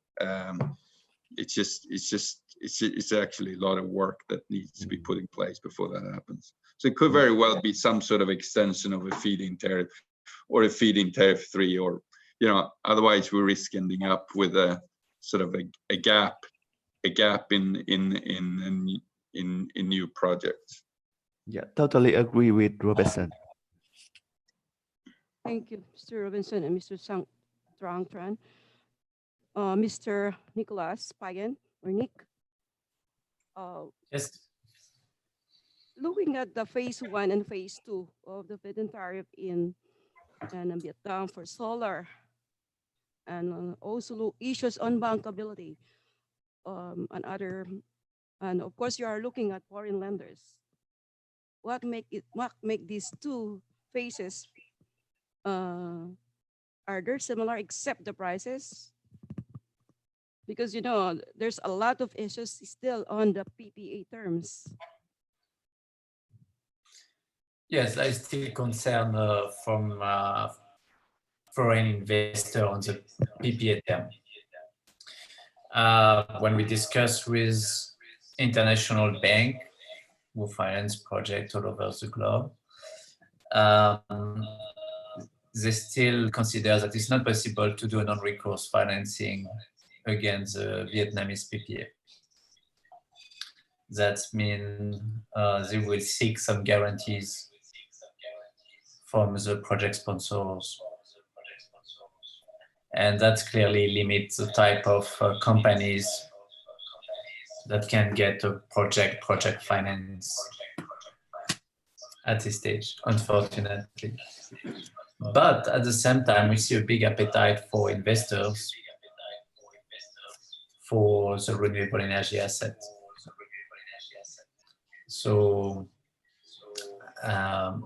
It's actually a lot of work that needs to be put in place before that happens. So it could very well be some sort of extension of a feed-in tariff or a feed-in tariff 3, or, you know, otherwise we risk ending up with a sort of a gap in new projects. Yeah, totally agree with Robertson. Thank you, Mr. Robinson and Mr. Trang Tran. Mr. Nicholas Pagan, or Nick. Yes. Looking at the phase 1 and phase 2 of the feed-in tariff in Vietnam for solar, and also issues on bankability, and of course you are looking at foreign lenders. What make these two phases? Are they similar except the prices? Because, you know, there's a lot of issues still on the PPA terms. Yes, I still concern from foreign investor on the PPA term. When we discuss with international bank who finance projects all over the globe, they still consider that it's not possible to do non-recourse financing against the Vietnamese PPA. That means they will seek some guarantees from the project sponsors. And that clearly limits the type of companies that can get a project finance at this stage, unfortunately. But at the same time, we see a big appetite for investors for the renewable energy asset. So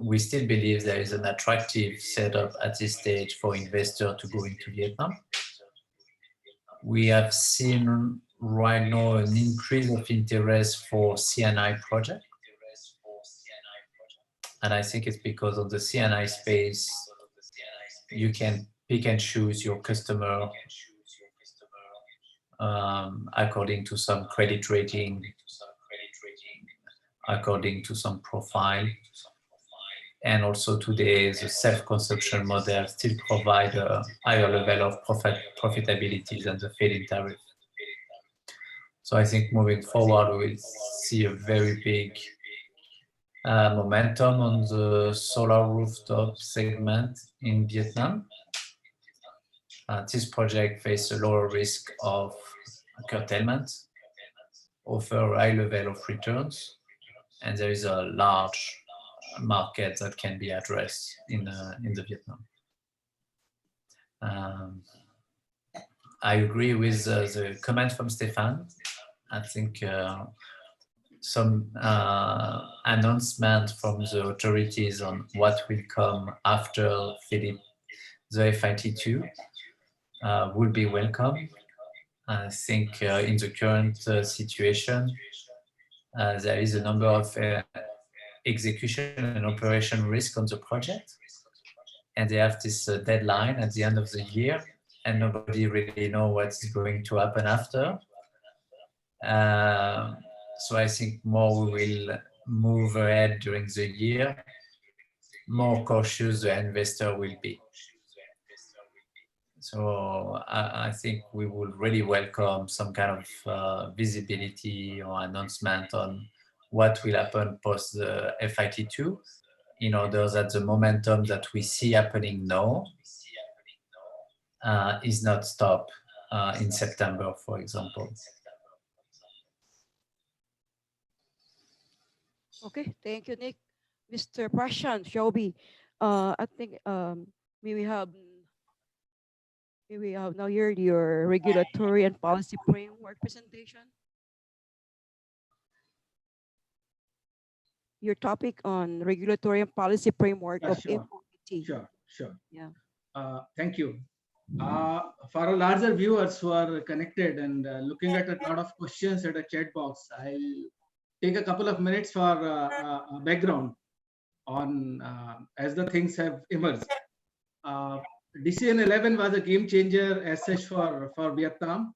we still believe there is an attractive setup at this stage for investors to go into Vietnam. We have seen right now an increase of interest for C&I projects. And I think it's because of the C&I space, you can pick and choose your customer according to some credit rating, according to some profile. And also today, the self-consumption model still provide a higher level of profitability than the feed-in tariff. So I think moving forward, we will see a very big momentum on the solar rooftop segment in Vietnam. This project faces a lower risk of curtailment, offer a high level of returns, and there is a large market that can be addressed in the Vietnam. I agree with the comment from Stefan. I think some announcement from the authorities on what will come after the FIT2 will be welcome. I think in the current situation, there is a number of execution and operation risk on the project, and they have this deadline at the end of the year, and nobody really knows what's going to happen after. So I think more we will move ahead during the year, more cautious the investor will be. So I think we would really welcome some kind of visibility or announcement on what will happen post the FIT2, in order that the momentum that we see happening now is not stopped in September, for example. Okay, thank you, Nick. Mr. Prashant Shobi, I think may we have now your regulatory and policy framework presentation. Your topic on regulatory and policy framework Yeah, of sure. FOPT. Sure. Yeah. Thank you. For our larger viewers who are connected and looking at a lot of questions at a chat box, I'll take a couple of minutes for background on as the things have emerged. DCN11 was a game changer as such for Vietnam,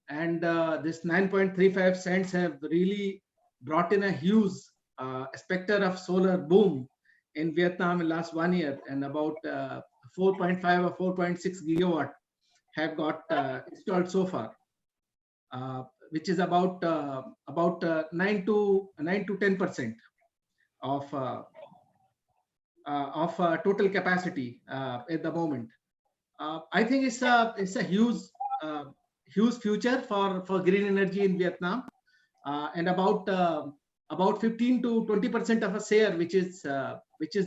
and this 9.35 cents have really brought in a huge specter of solar boom in Vietnam in last 1 year, and about 4.5 or 4.6 gigawatt have got installed so far, which is about 9 to 10% of total capacity at the moment. I think it's a huge future for green energy in Vietnam, and about 15 to 20% of a share which is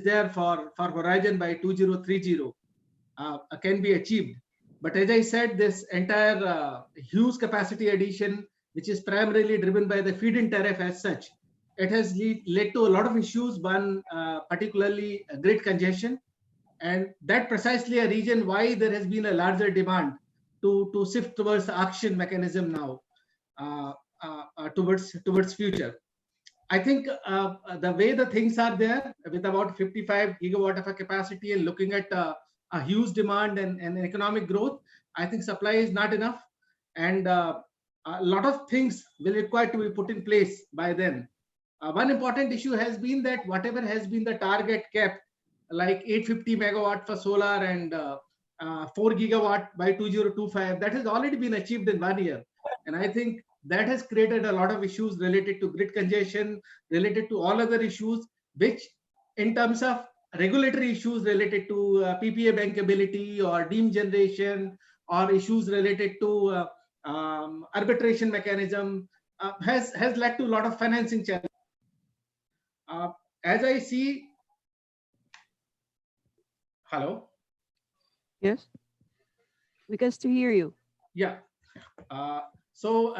there for Horizon by 2030 can be achieved. But as I said, this entire huge capacity addition, which is primarily driven by the feed-in tariff as such, it has led to a lot of issues. One, particularly grid congestion, and that precisely a reason why there has been a larger demand to shift towards the auction mechanism now, towards future. I think the way the things are there, with about 55 gigawatt of a capacity and looking at a huge demand and economic growth, I think supply is not enough, and a lot of things will require to be put in place by then. One important issue has been that whatever has been the target cap, like 850 megawatt for solar and 4 gigawatt by 2025, that has already been achieved in 1 year. And I think that has created a lot of issues related to grid congestion, related to all other issues, which in terms of regulatory issues related to PPA bankability or deemed generation, or issues related to arbitration mechanism, has led to a lot of financing challenges. As I see, hello? Yes, we can still hear you. Yeah. So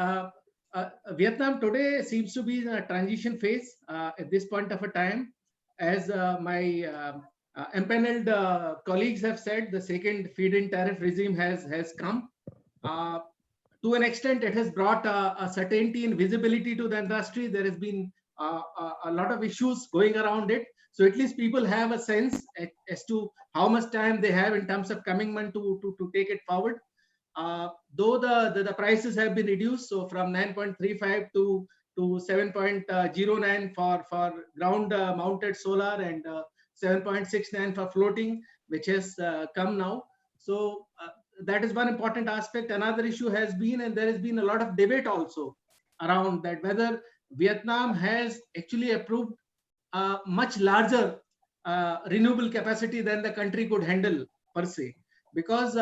Vietnam today seems to be in a transition phase at this point of a time. As my empaneled colleagues have said, the second feed-in tariff regime has come. To an extent, it has brought a certainty and visibility to the industry. There has been a lot of issues going around it. So at least people have a sense as to how much time they have in terms of commitment to take it forward. Though the prices have been reduced, so from 9.35 to 7.09 for ground mounted solar, and 7.69 for floating, which has come now. So that is one important aspect. Another issue has been, and there has been a lot of debate also around that, whether Vietnam has actually approved much larger renewable capacity than the country could handle per se, because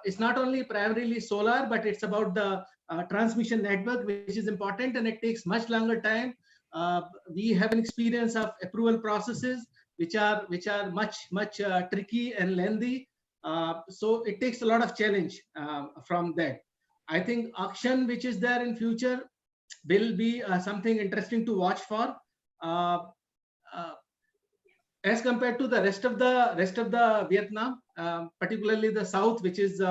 it's not only primarily solar, but it's about the transmission network, which is important, and it takes much longer time. We have an experience of approval processes which are much tricky and lengthy. So it takes a lot of challenge from that. I think auction, which is there in future, will be something interesting to watch for. As compared to the rest of the Vietnam, particularly the south, which is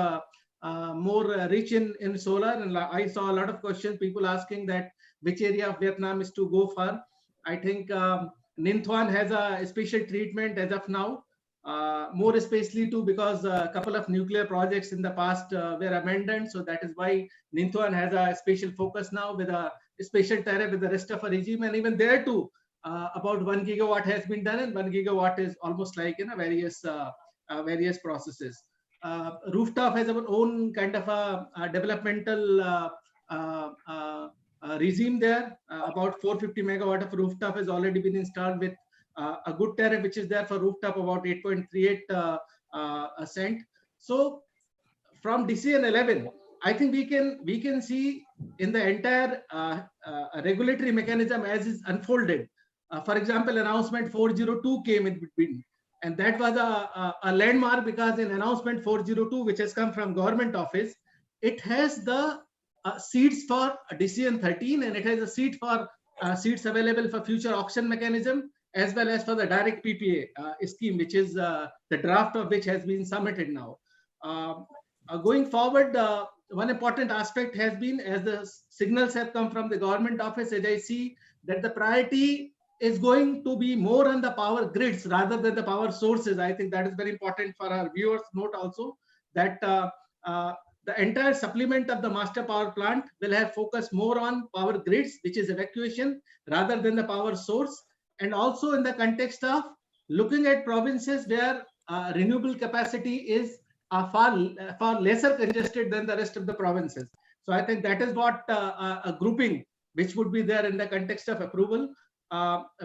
more rich in solar, and I saw a lot of questions, people asking that which area of Vietnam is to go for. I think Ninh Thuan has a special treatment as of now, more especially too because a couple of nuclear projects in the past were abandoned, so that is why Ninh Thuan has a special focus now with a special tariff with the rest of a regime, and even there too. About 1 gigawatt has been done, and 1 gigawatt is almost like various processes. Rooftop has our own kind of a developmental regime there. About 450 megawatt of rooftop has already been installed with a good tariff, which is there for rooftop, about 8.38 cent. So from decision 11, I think we can see in the entire regulatory mechanism as is unfolded. For example, announcement 402 came in between, and that was a landmark because in announcement 402, which has come from government office, it has the seats for decision 13, and it has a seat for seats available for future auction mechanism, as well as for the direct PPA scheme, which is the draft of which has been submitted now. Going forward, one important aspect has been, as the signals have come from the government office, as I see that the priority is going to be more on the power grids rather than the power sources. I think that is very important for our viewers. Note also that the entire supplement of the master power plant will have focus more on power grids, which is evacuation, rather than the power source. And also in the context of looking at provinces where renewable capacity is far lesser congested than the rest of the provinces. So I think that is what a grouping which would be there in the context of approval.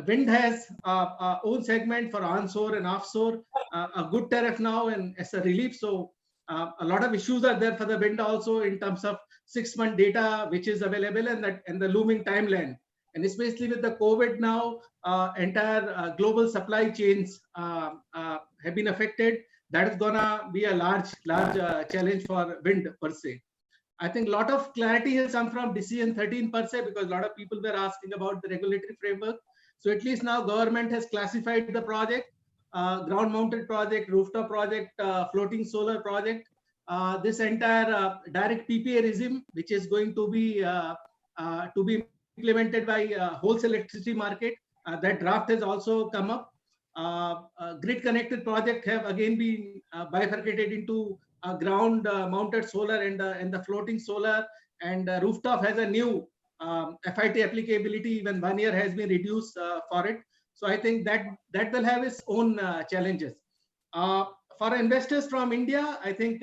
Wind has own segment for onshore and offshore, a good tariff now and as a relief. So a lot of issues are there for the wind also in terms of 6-month data which is available, and the looming timeline. And especially with the COVID now, entire global supply chains have been affected. That is gonna be a large challenge for wind per se. I think a lot of clarity has come from decision 13 per se, because a lot of people were asking about the regulatory framework. So at least now government has classified the project, ground mounted project, rooftop project, floating solar project, this entire direct PPA regime, which is going to be implemented by wholesale electricity market. That draft has also come up. Grid connected project have again been bifurcated into ground mounted solar and the floating solar, and rooftop has a new FIT applicability. Even 1 year has been reduced for it. So I think that will have its own challenges. For investors from India, I think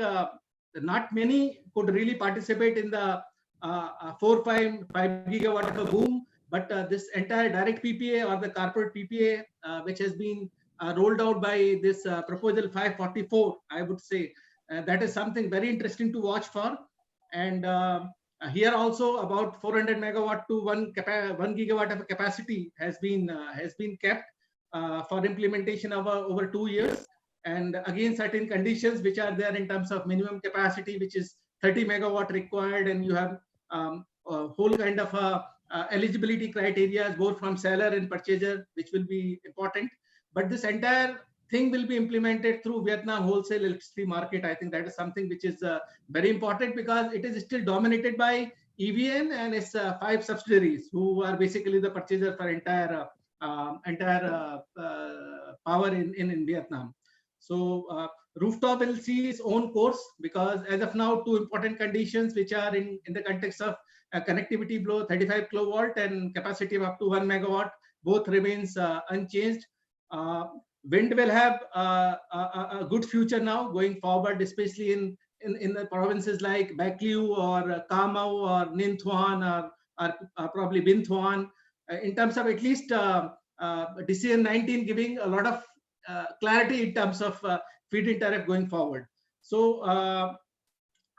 not many could really participate in the 4-5 gigawatt of a boom, but this entire direct PPA or the corporate PPA, which has been rolled out by this proposal 544, I would say that is something very interesting to watch for. And here also about 400 megawatt to 1 gigawatt of capacity has been kept for implementation over 2 years. And again, certain conditions which are there in terms of minimum capacity, which is 30 megawatt required, and you have a whole kind of eligibility criteria both from seller and purchaser, which will be important. But this entire thing will be implemented through Vietnam wholesale electricity market. I think that is something which is very important, because it is still dominated by EVN and its 5 subsidiaries, who are basically the purchaser for entire power in Vietnam. So rooftop will see its own course, because as of now 2 important conditions which are in the context of connectivity below 35 kilowatt and capacity of up to 1 megawatt, both remains unchanged. Wind will have a good future now going forward, especially in the provinces like Bac Lieu or Cà Mau or Ninh Thuan or probably Binh Thuan, in terms of at least decision 19 giving a lot of clarity in terms of feed-in tariff going forward. So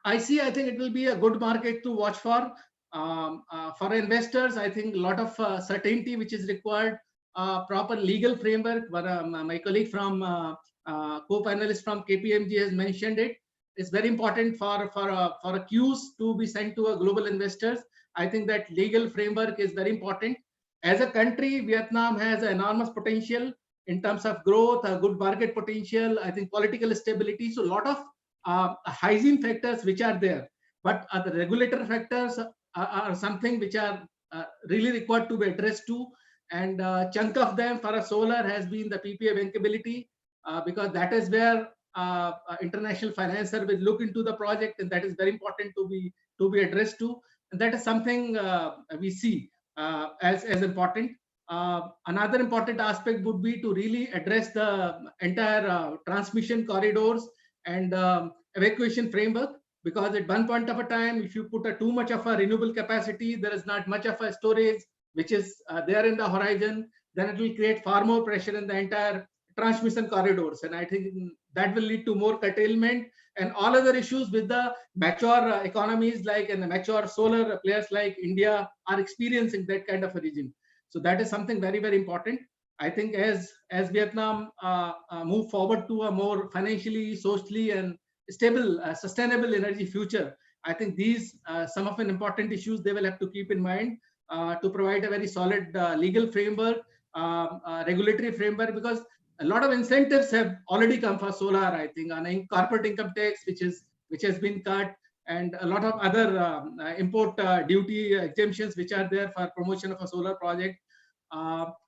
I think it will be a good market to watch for. For investors, I think a lot of certainty which is required, proper legal framework. But my colleague from co-panelist from KPMG has mentioned it. It's very important for a queues to be sent to a global investors. I think that legal framework is very important. As a country, Vietnam has enormous potential in terms of growth, a good market potential, I think political stability. So a lot of hygiene factors which are there, but the regulator factors are something which are really required to be addressed to. And chunk of them for a solar has been the PPA bankability, because that is where international financer will look into the project, and that is very important to be addressed to. And that is something we see as important. Another important aspect would be to really address the entire transmission corridors and evacuation framework, because at one point of a time, if you put too much of a renewable capacity, there is not much of a storage which is there in the horizon, then it will create far more pressure in the entire transmission corridors. And I think that will lead to more curtailment and all other issues with the mature economies like and the mature solar players like India are experiencing that kind of a region. So that is something very, very important. I think as Vietnam move forward to a more financially, socially, and stable, sustainable energy future, I think these some of the important issues they will have to keep in mind to provide a very solid legal framework, regulatory framework, because a lot of incentives have already come for solar. I think on corporate income tax, which has been cut, and a lot of other import duty exemptions which are there for promotion of a solar project.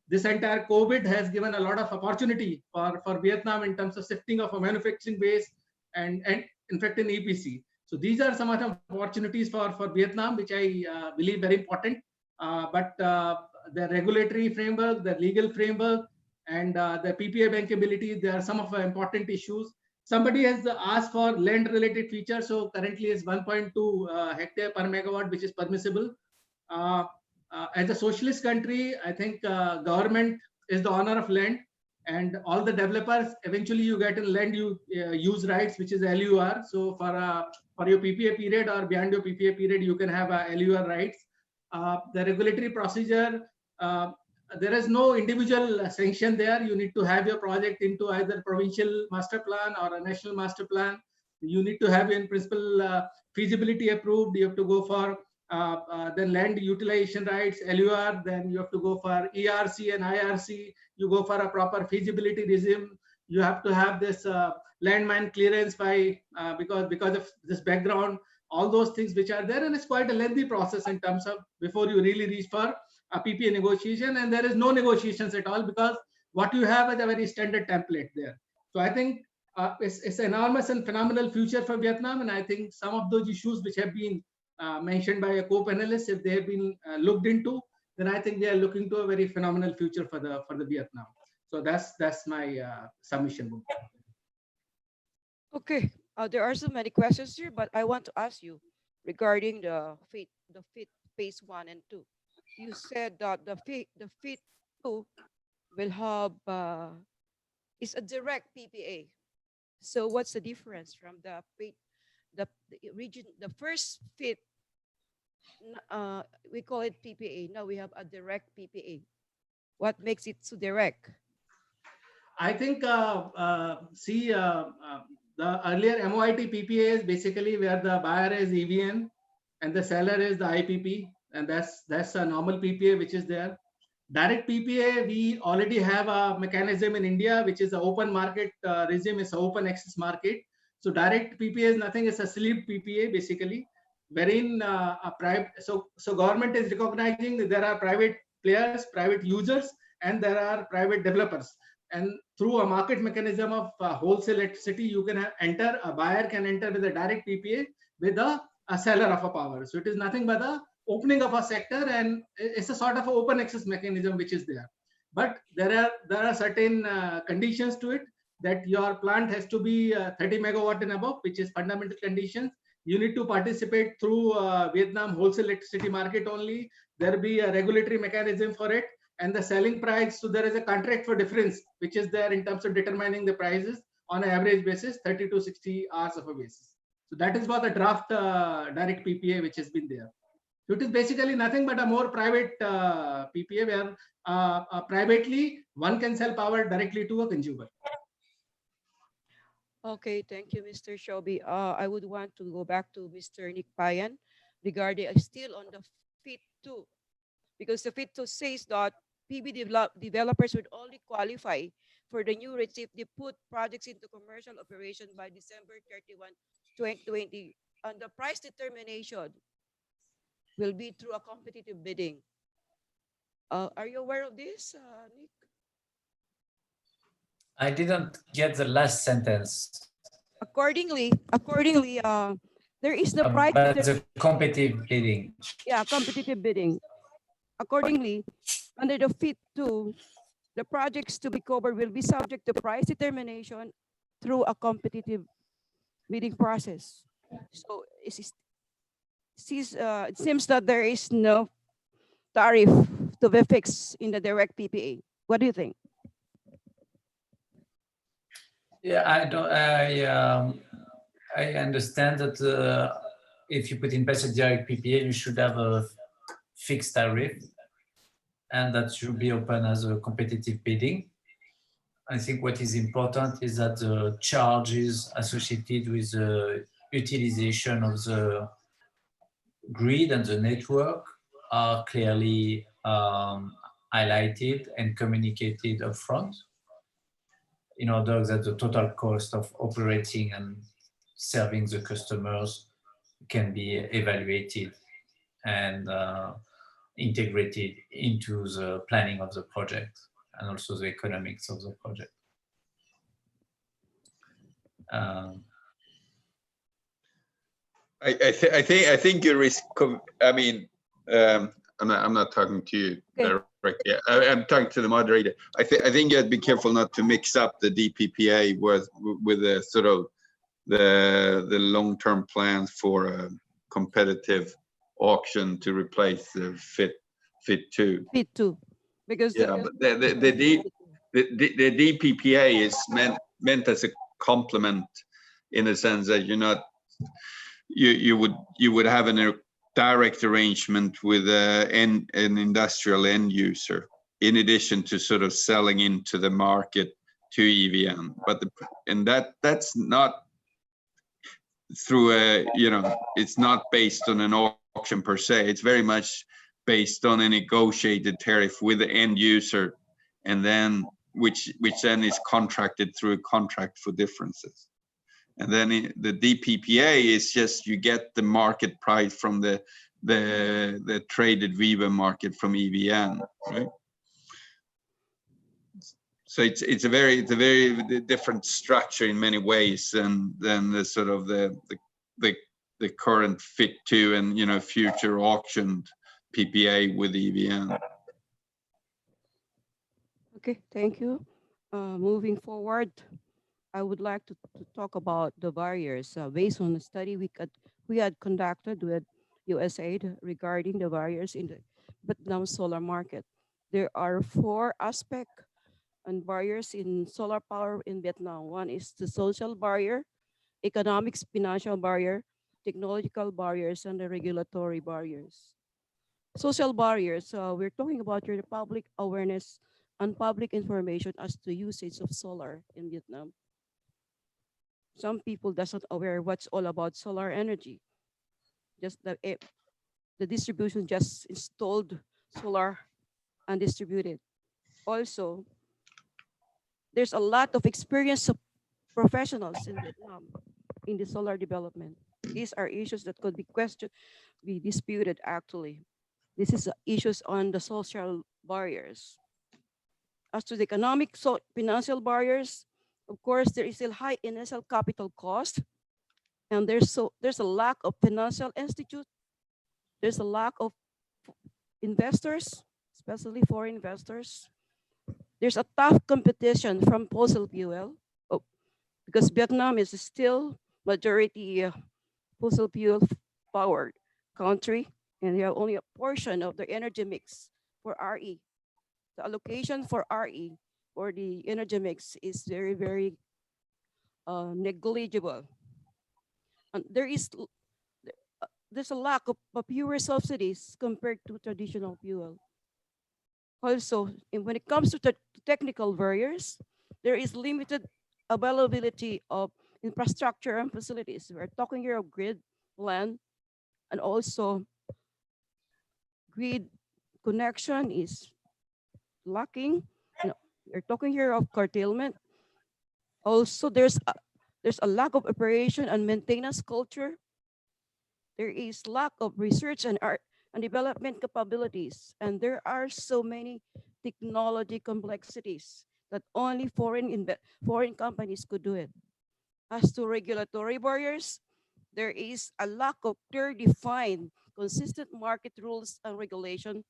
This entire COVID has given a lot of opportunity for Vietnam in terms of shifting of a manufacturing base and in fact in EPC. So these are some of the opportunities for Vietnam, which I believe very important. But the regulatory framework, the legal framework, and the PPA bankability, there are some of the important issues. Somebody has asked for land-related features. So currently it's 1.2 hectare per megawatt, which is permissible. As a socialist country, I think government is the owner of land, and all the developers eventually you get in land use rights, which is LUR. So for your PPA period or beyond your PPA period, you can have LUR rights. The regulatory procedure, there is no individual sanction there. You need to have your project into either provincial master plan or a national master plan. You need to have in principle feasibility approved. You have to go for then land utilization rights, LUR, then you have to go for ERC and IRC. You go for a proper feasibility regime. You have to have this landmine clearance by because of this background, all those things which are there, and it's quite a lengthy process in terms of before you really reach for a PPA negotiation, and there is no negotiations at all because what you have is a very standard template there. So I think it's an enormous and phenomenal future for Vietnam, and I think some of those issues which have been mentioned by a co-panelist, if they have been looked into, then I think they are looking to a very phenomenal future for the Vietnam. So that's my submission. Okay, there are so many questions here, but I want to ask you regarding the FIT phase 1 and 2. You said that the FIT 2 will have is a direct PPA. So what's the difference from the FIT, the region, the first FIT? We call it PPA. Now we have a direct PPA. What makes it so direct? I think the earlier MOIT PPA is basically where the buyer is EVN and the seller is the IPP, and that's a normal PPA which is there. Direct PPA, we already have a mechanism in India which is an open market regime. It's an open access market. So direct PPA is nothing. It's a sleeve PPA basically, wherein a private. So government is recognizing that there are private players, private users, and there are private developers. And through a market mechanism of wholesale electricity, you can enter, a buyer can enter with a direct PPA with a seller of a power. So it is nothing but the opening of a sector, and it's a sort of an open access mechanism which is there. But there are certain conditions to it, that your plant has to be 30 megawatt and above, which is fundamental conditions. You need to participate through Vietnam wholesale electricity market only. There will be a regulatory mechanism for it. And the selling price, so there is a contract for difference, which is there in terms of determining the prices on an average basis, 30 to 60 hours of a basis. So that is for the draft direct PPA, which has been there. So it is basically nothing but a more private PPA where privately one can sell power directly to a consumer. Okay, thank you, Mr. Shobi. I would want to go back to Mr. Nick Payan regarding still on the FIT 2, because the FIT 2 says that PV developers would only qualify for the new rates if they put projects into commercial operation by December 31, 2020. And the price determination will be through a competitive bidding. Are you aware of this, Nick? I didn't get the last sentence. Accordingly, there is the price. But the competitive bidding. Yeah, competitive bidding. Accordingly, under the FIT 2, the projects to be covered will be subject to price determination through a competitive bidding process. So it seems that there is no tariff to be fixed in the direct PPA. What do you think? Yeah, I understand that if you put in place a direct PPA, you should have a fixed tariff, and that should be open as a competitive bidding. I think what is important is that the charges associated with the utilization of the grid and the network are clearly highlighted and communicated upfront in order that the total cost of operating and serving the customers can be evaluated and integrated into the planning of the project and also the economics of the project. I think you risk. I mean, I'm not talking to you Okay. directly. I'm talking to the moderator. I think you have to be careful not to mix up the DPPA with the sort of the long-term plans for a competitive auction to replace the FIT 2. Fit too, because Yeah, but the DPPA is meant as a complement in the sense that you're not you would have a direct arrangement with an industrial end user in addition to sort of selling into the market to EVN, but that's not through a, you know, it's not based on an auction per se. It's very much based on a negotiated tariff with the end user, and then which then is contracted through a contract for differences. And then the DPPA is just you get the market price from the traded Viva market from EVN, right? So it's a very different structure in many ways than the sort of the current FIT 2 and, you know, future auctioned PPA with EVN. Okay, thank you. Moving forward, I would like to talk about the barriers based on the study we had conducted with USAID regarding the barriers in the Vietnam solar market. There are 4 aspects and barriers in solar power in Vietnam. One is the social barrier, economics, financial barrier, technological barriers, and the regulatory barriers. Social barriers, we're talking about your public awareness and public information as to usage of solar in Vietnam. Some people doesn't aware what's all about solar energy. Just the distribution just installed solar and distributed. Also, there's a lot of experienced professionals in Vietnam in the solar development. These are issues that could be questioned, be disputed actually. This is issues on the social barriers. As to the economic, financial barriers, of course, there is still high initial capital cost, and there's a lack of financial institute. There's a lack of investors, especially foreign investors. There's a tough competition from fossil fuel because Vietnam is still majority fossil fuel powered country, and they have only a portion of the energy mix for RE. The allocation for RE or the energy mix is very negligible. And there's a lack of pure subsidies compared to traditional fuel. Also, when it comes to technical barriers, there is limited availability of infrastructure and facilities. We're talking here of grid, land, and also grid connection is lacking. We're talking here of curtailment. Also, there's a lack of operation and maintenance culture. There is lack of research and art and development capabilities, and there are so many technology complexities that only foreign companies could do it. As to regulatory barriers, there is a lack of clear defined, consistent market rules and regulation,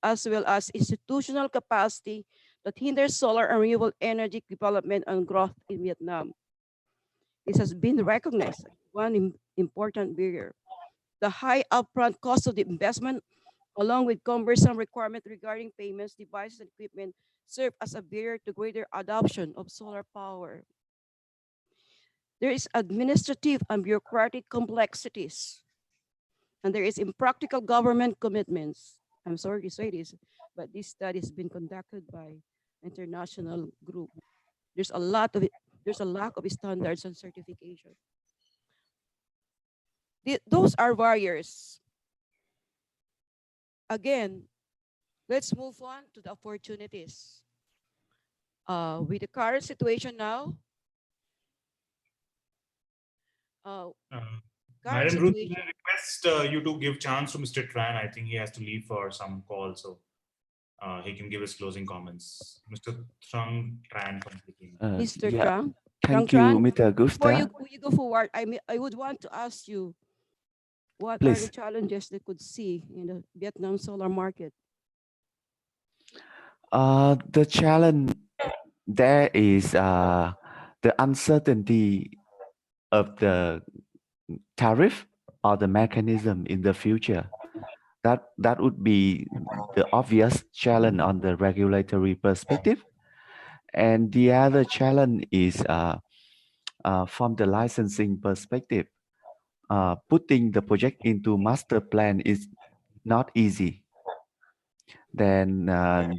as well as institutional capacity that hinders solar and renewable energy development and growth in Vietnam. This has been recognized as one important barrier. The high upfront cost of the investment, along with cumbersome requirement regarding payments, devices, and equipment, serve as a barrier to greater adoption of solar power. there is administrative and bureaucratic complexities, and there is impractical government commitments. I'm sorry to say this, but this study has been conducted by international group. There's a lack of standards and certification. Those are barriers. Again, let's move on to the opportunities. With the current situation now, Madam Ruth, I request you to give chance to Mr. Tran. I think he has to leave for some call, so he can give his closing comments. Mr. Tran from Peking. Mr. Yeah, Trang, thank Trang you, Mr. before Gusta. you go forward, I would want to ask you, what are Please. the challenges they could see in the Vietnam solar market? The challenge there is the uncertainty of the tariff or the mechanism in the future. That would be the obvious challenge on the regulatory perspective. And the other challenge is from the licensing perspective. Putting the project into master plan is not easy. Then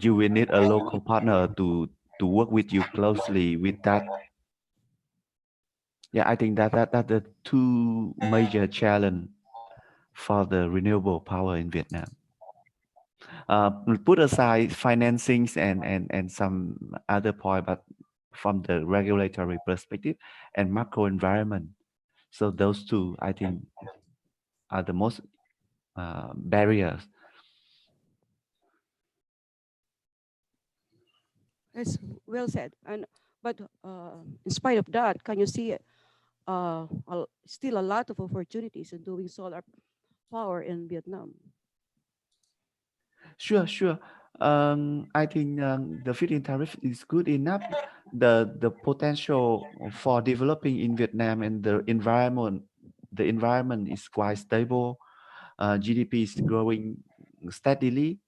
you will need a local partner to work with you closely with that. Yeah, I think that the two major challenge for the renewable power in Vietnam. Put aside financings and some other point, but from the regulatory perspective and macro environment. So those two, I think, are the most barriers. That's well said. But in spite of that, can you see still a lot of opportunities in doing solar power in Vietnam? Sure. I think the feed-in tariff is good enough. The potential for developing in Vietnam and the environment is quite stable. GDP is growing steadily.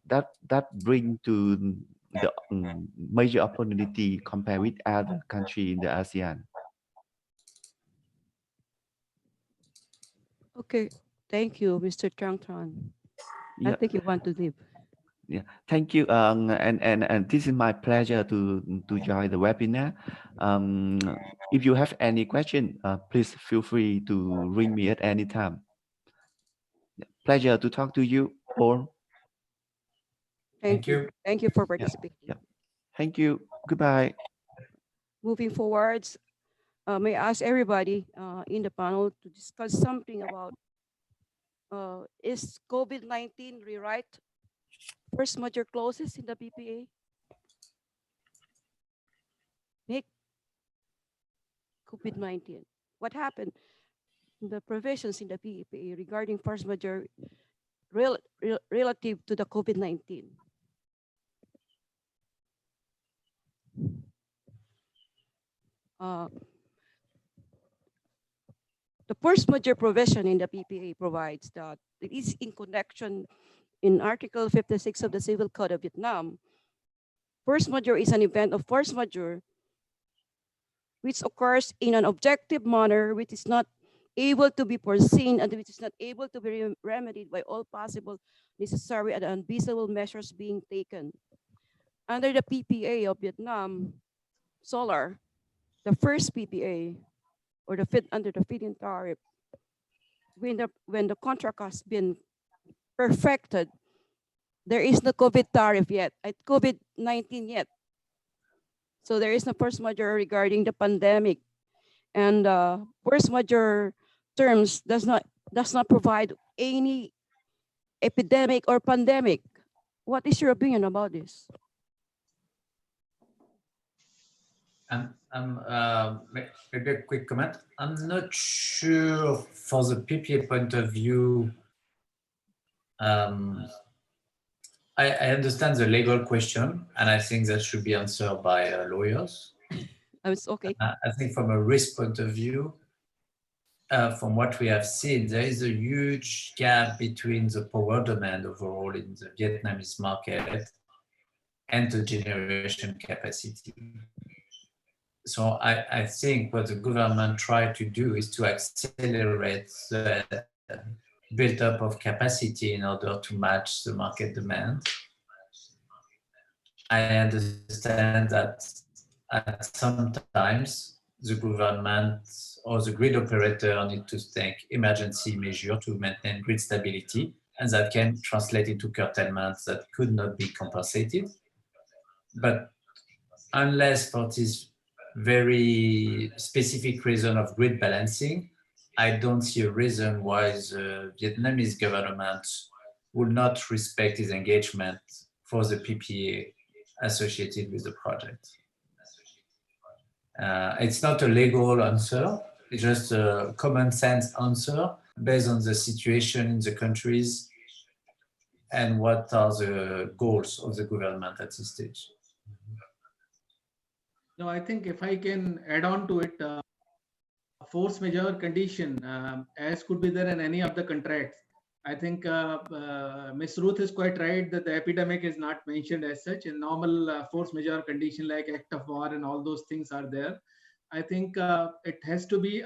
That bring to the major opportunity compared with other countries in the ASEAN. Okay, thank you, Mr. Trang Tran. I think you want to leave. Yeah, thank you. And this is my pleasure to join the webinar. If you have any question, please feel free to ring me at any time. Pleasure to talk to you all. Thank you. Thank you for participating. Yeah. Thank you. Goodbye. Moving forwards, may I ask everybody in the panel to discuss something about is COVID-19 rewrite first major clauses in the PPA? Nick, COVID-19. What happened in the provisions in the PPA regarding force majeure relative to the COVID-19? The force majeure provision in the PPA provides that it is in connection in Article 56 of the Civil Code of Vietnam. Force majeure is an event of force majeure which occurs in an objective manner which is not able to be foreseen and which is not able to be remedied by all possible necessary and unreasonable measures being taken. Under the PPA of Vietnam Solar, the first PPA or under the feed-in tariff, when the contract has been perfected, there is no COVID tariff yet, COVID-19 yet. So there is no force majeure regarding the pandemic, and force majeure terms does not provide any epidemic or pandemic. What is your opinion about this? Maybe a quick comment. I'm not sure for the PPA point of view. I understand the legal question, and I think that should be answered by lawyers. It's okay. I think from a risk point of view, from what we have seen, there is a huge gap between the power demand overall in the Vietnamese market and the generation capacity. So I think what the government tried to do is to accelerate the build-up of capacity in order to match the market demand. I understand that at sometimes the government or the grid operator need to take emergency measures to maintain grid stability, and that can translate into curtailments that could not be compensated. But unless for this very specific reason of grid balancing, I don't see a reason why the Vietnamese government would not respect its engagement for the PPA associated with the project. It's not a legal answer, it's just a common sense answer based on the situation in the countries and what are the goals of the government at this stage. No, I think if I can add on to it, force majeure condition, as could be there in any of the contracts. I think Ms. Ruth is quite right that the epidemic is not mentioned as such. In normal force majeure condition like act of war and all those things are there. I think it has to be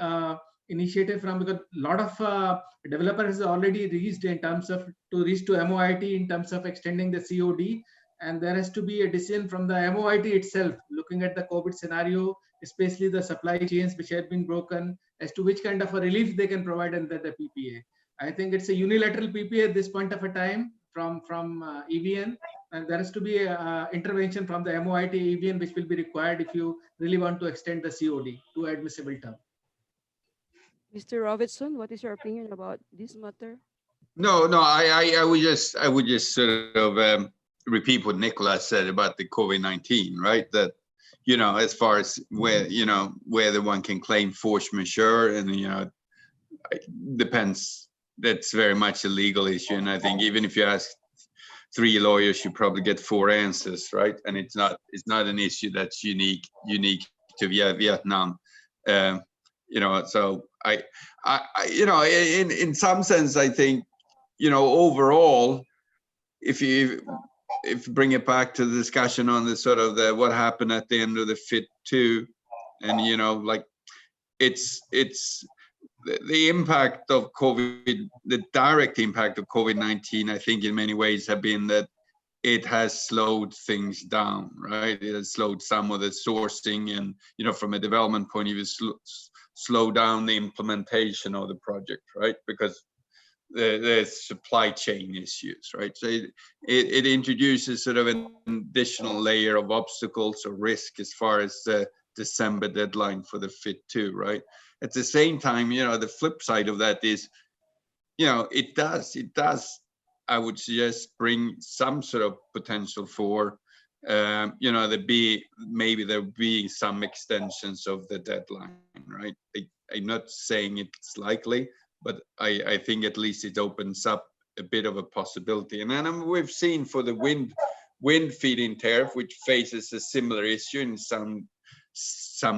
initiative from, because a lot of developers has already reached in terms of to reach to MOIT in terms of extending the COD. And there has to be a decision from the MOIT itself, looking at the COVID scenario, especially the supply chains which have been broken, as to which kind of a relief they can provide under the PPA. I think it's a unilateral PPA at this point of a time from EVN, and there has to be a intervention from the MOIT EVN, which will be required if you really want to extend the COD to admissible term. Mr. Robertson, what is your opinion about this matter? No, I would just sort of repeat what Nicolas said about the COVID-19, right? That, you know, as far as where, you know, whether one can claim force majeure, and, you know, it depends. That's very much a legal issue. And I think even if you ask 3 lawyers, you probably get 4 answers, right? And it's not an issue that's unique to Vietnam. You know, so I you know, in some sense, I think, you know, overall, if you bring it back to the discussion on the sort of the what happened at the end of the FIT 2, and, you know, like it's the impact of COVID, the direct impact of COVID-19, I think in many ways have been that it has slowed things down, right? It has slowed some of the sourcing, and, you know, from a development point of view, slow down the implementation of the project, right? Because there's supply chain issues, right? So it introduces sort of an additional layer of obstacles or risk as far as the December deadline for the FIT 2, right? At the same time, you know, the flip side of that is, you know, it does, I would suggest, bring some sort of potential for, you know, maybe there'll be some extensions of the deadline, right? I'm not saying it's likely, but I think at least it opens up a bit of a possibility. And then we've seen for the wind feed-in tariff, which faces a similar issue in some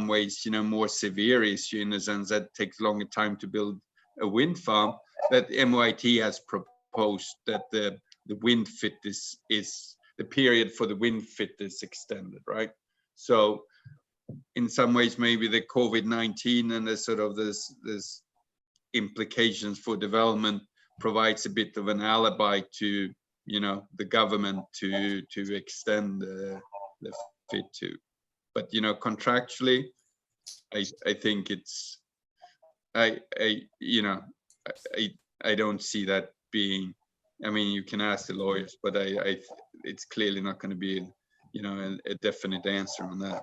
ways, you know, more severe issue in the sense that it takes longer time to build a wind farm, that MOIT has proposed that the wind fit is the period for the wind fit is extended, right? So in some ways, maybe the COVID-19 and the sort of this implications for development provides a bit of an alibi to, you know, the government to extend the FIT 2. But, you know, contractually, I think it's, you know, I don't see that being, I mean, you can ask the lawyers, but it's clearly not going to be, you know, a definite answer on that.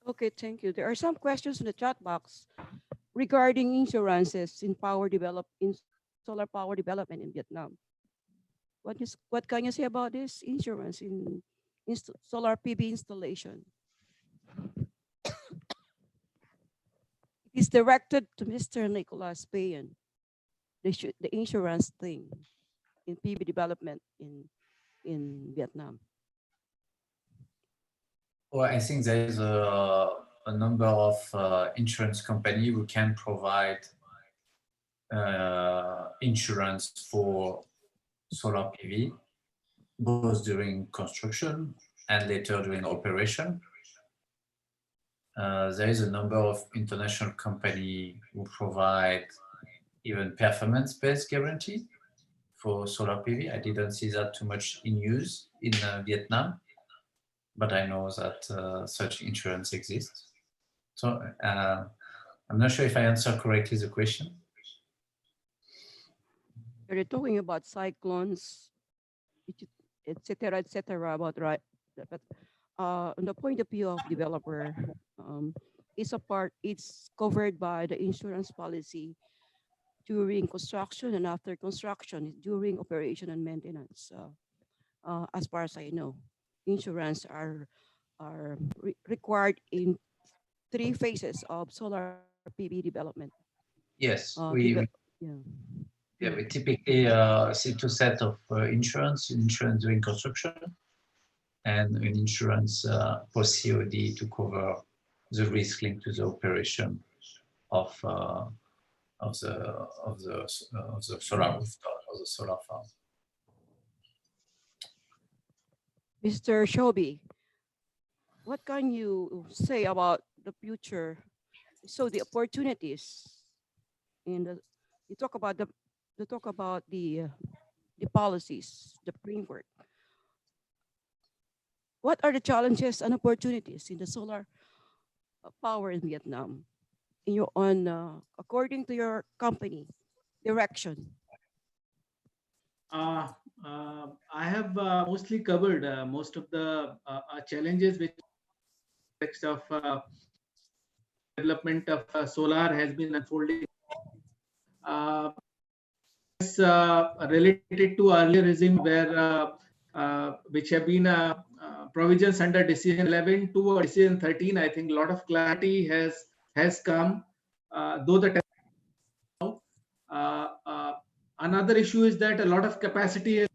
Okay, thank you. There are some questions in the chat box regarding insurances in solar power development in Vietnam. What can you say about this insurance in solar PV installation? It is directed to Mr. Nicolas Payen, the insurance thing in PV development in Vietnam. Well, I think there is a number of insurance companies who can provide insurance for solar PV, both during construction and later during operation. There is a number of international companies who provide even performance-based guarantee for solar PV. I didn't see that too much in use in Vietnam, but I know that such insurance exists. So I'm not sure if I answered correctly the question. You're talking about cyclones, et cetera, about right. But on the point of view of developer, it's covered by the insurance policy during construction and after construction, during operation and maintenance. As far as I know, insurance are required in 3 phases of solar PV development. Yes, Yeah. Yeah, we typically see 2 sets of insurance during construction and an insurance post COD to cover the risk linked to the operation of the solar rooftop or the solar farm. Mr. Shobi, what can you say about the future? So the opportunities in the, you talk about the policies, the framework. What are the challenges and opportunities in the solar power in Vietnam? In your according to your company direction? I have mostly covered most of the challenges which of development of solar has been unfolding. Related to earlier regime where which have been provisions under decision 11 to decision 13, I think a lot of clarity has come, though the another issue is that a lot of capacity is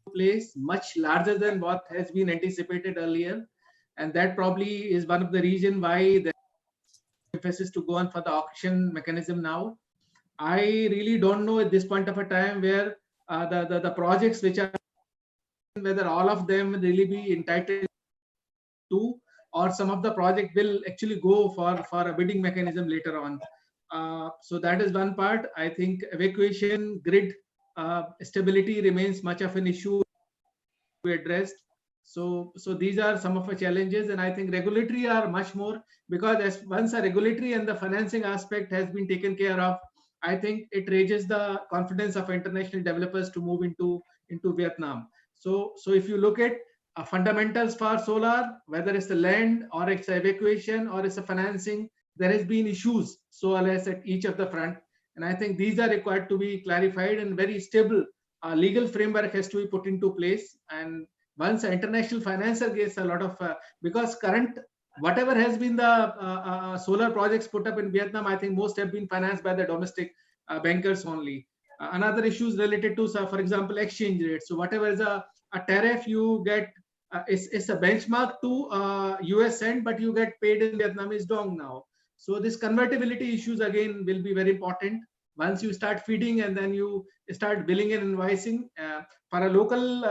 in place, much larger than what has been anticipated earlier, and that probably is one of the reason why the emphasis to go on for the auction mechanism now. I really don't know at this point of a time where the projects which are, whether all of them really be entitled to, or some of the project will actually go for a bidding mechanism later on. So that is one part. I think evacuation grid stability remains much of an issue to be addressed. So these are some of the challenges, and I think regulatory are much more, because as once a regulatory and the financing aspect has been taken care of, I think it raises the confidence of international developers to move into Vietnam. So if you look at fundamentals for solar, whether it's the land or it's the evacuation or it's the financing, there has been issues so as at each of the front, and I think these are required to be clarified, and very stable legal framework has to be put into place. And once an international financer gets a lot of because current whatever has been the solar projects put up in Vietnam, I think most have been financed by the domestic bankers only. Another issue is related to, for example, exchange rates. So whatever is a tariff you get, it's a benchmark to US cent, but you get paid in Vietnamese dong now. So this convertibility issues again will be very important. Once you start feeding and then you start billing and invoicing, for a local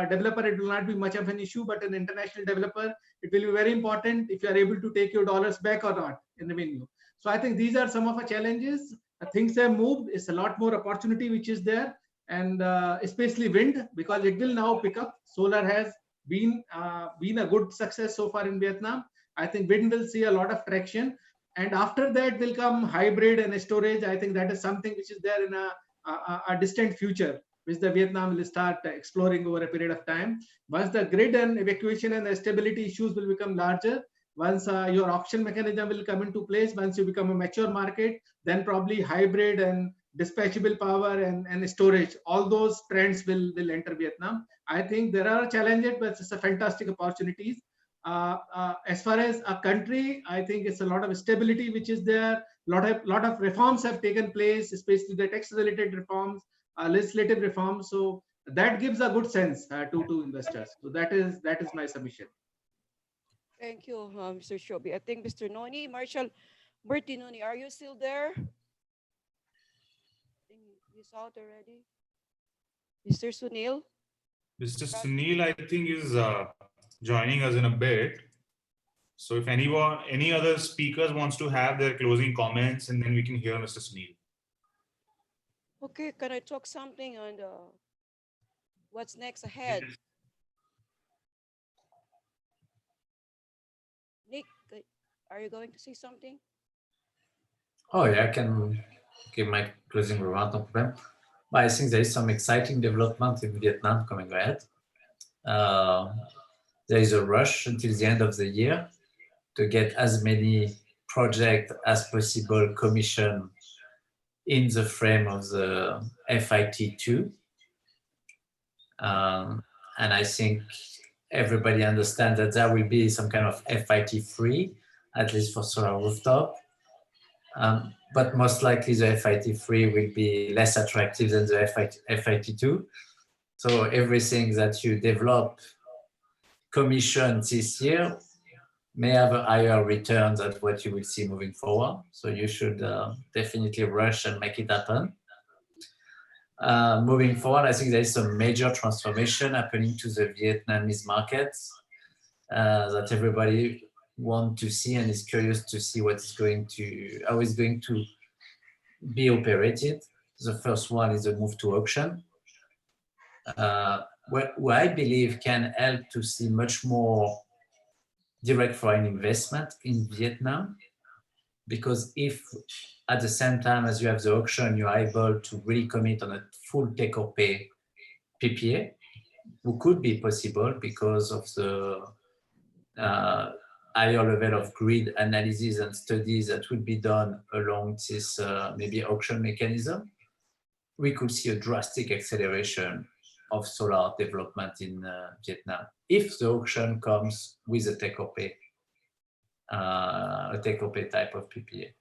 developer, it will not be much of an issue, but an international developer, it will be very important if you are able to take your dollars back or not in revenue. So I think these are some of the challenges. Things have moved. It's a lot more opportunity which is there, and especially wind, because it will now pick up. Solar has been a good success so far in Vietnam. I think wind will see a lot of traction. And after that will come hybrid and storage. I think that is something which is there in a distant future, which the Vietnam will start exploring over a period of time. Once the grid and evacuation and the stability issues will become larger, once your auction mechanism will come into place, once you become a mature market, then probably hybrid and dispatchable power and storage, all those trends will enter Vietnam. I think there are challenges, but it's a fantastic opportunities. As far as a country, I think it's a lot of stability which is there. Lot of reforms have taken place, especially the tax-related reforms, legislative reforms. So that gives a good sense to investors. So that is my submission. Thank you, Mr. Shobi. I think Mr. Noni, Marshall Bertie Noni, are you still there? I think he's out already. Mr. Sunil? Mr. Sunil, I think, is joining us in a bit. So if any other speakers wants to have their closing comments, and then we can hear Mr. Sunil. Okay, can I talk something on what's next ahead? Nick, are you going to say something? Oh yeah, I can give my closing remark, no problem. But I think there is some exciting development in Vietnam coming ahead. There is a rush until the end of the year to get as many projects as possible commissioned in the frame of the FIT2. And I think everybody understands that there will be some kind of FIT3, at least for solar rooftop. But most likely the FIT3 will be less attractive than the FIT2. So everything that you develop, commission this year may have a higher return than what you will see moving forward. So you should definitely rush and make it happen. Moving forward, I think there is some major transformation happening to the Vietnamese markets that everybody want to see and is curious to see how it's going to be operated. The first one is a move to auction, where I believe can help to see much more direct foreign investment in Vietnam, because if at the same time as you have the auction, you are able to really commit on a full take or pay PPA, which could be possible because of the higher level of grid analysis and studies that would be done along this maybe auction mechanism, we could see a drastic acceleration of solar development in Vietnam if the auction comes with a take or pay type of PPA.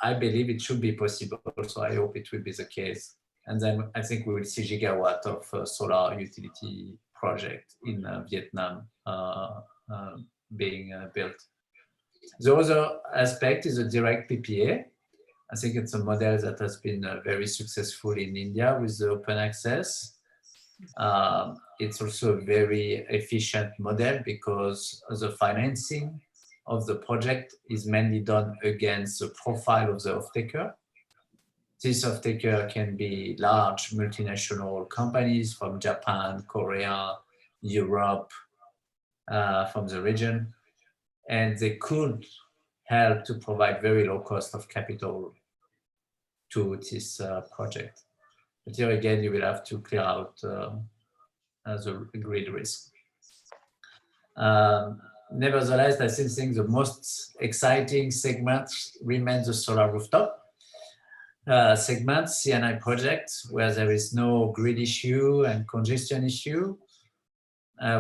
I believe it should be possible, so I hope it will be the case. And then I think we will see gigawatt of solar utility project in Vietnam being built. The other aspect is a direct PPA. I think it's a model that has been very successful in India with the open access. It's also a very efficient model because the financing of the project is mainly done against the profile of the off-taker. This off-taker can be large multinational companies from Japan, Korea, Europe, from the region, and they could help to provide very low cost of capital to this project. But here again, you will have to clear out the grid risk. Nevertheless, I still think the most exciting segment remains the solar rooftop segment, C&I projects, where there is no grid issue and congestion issue.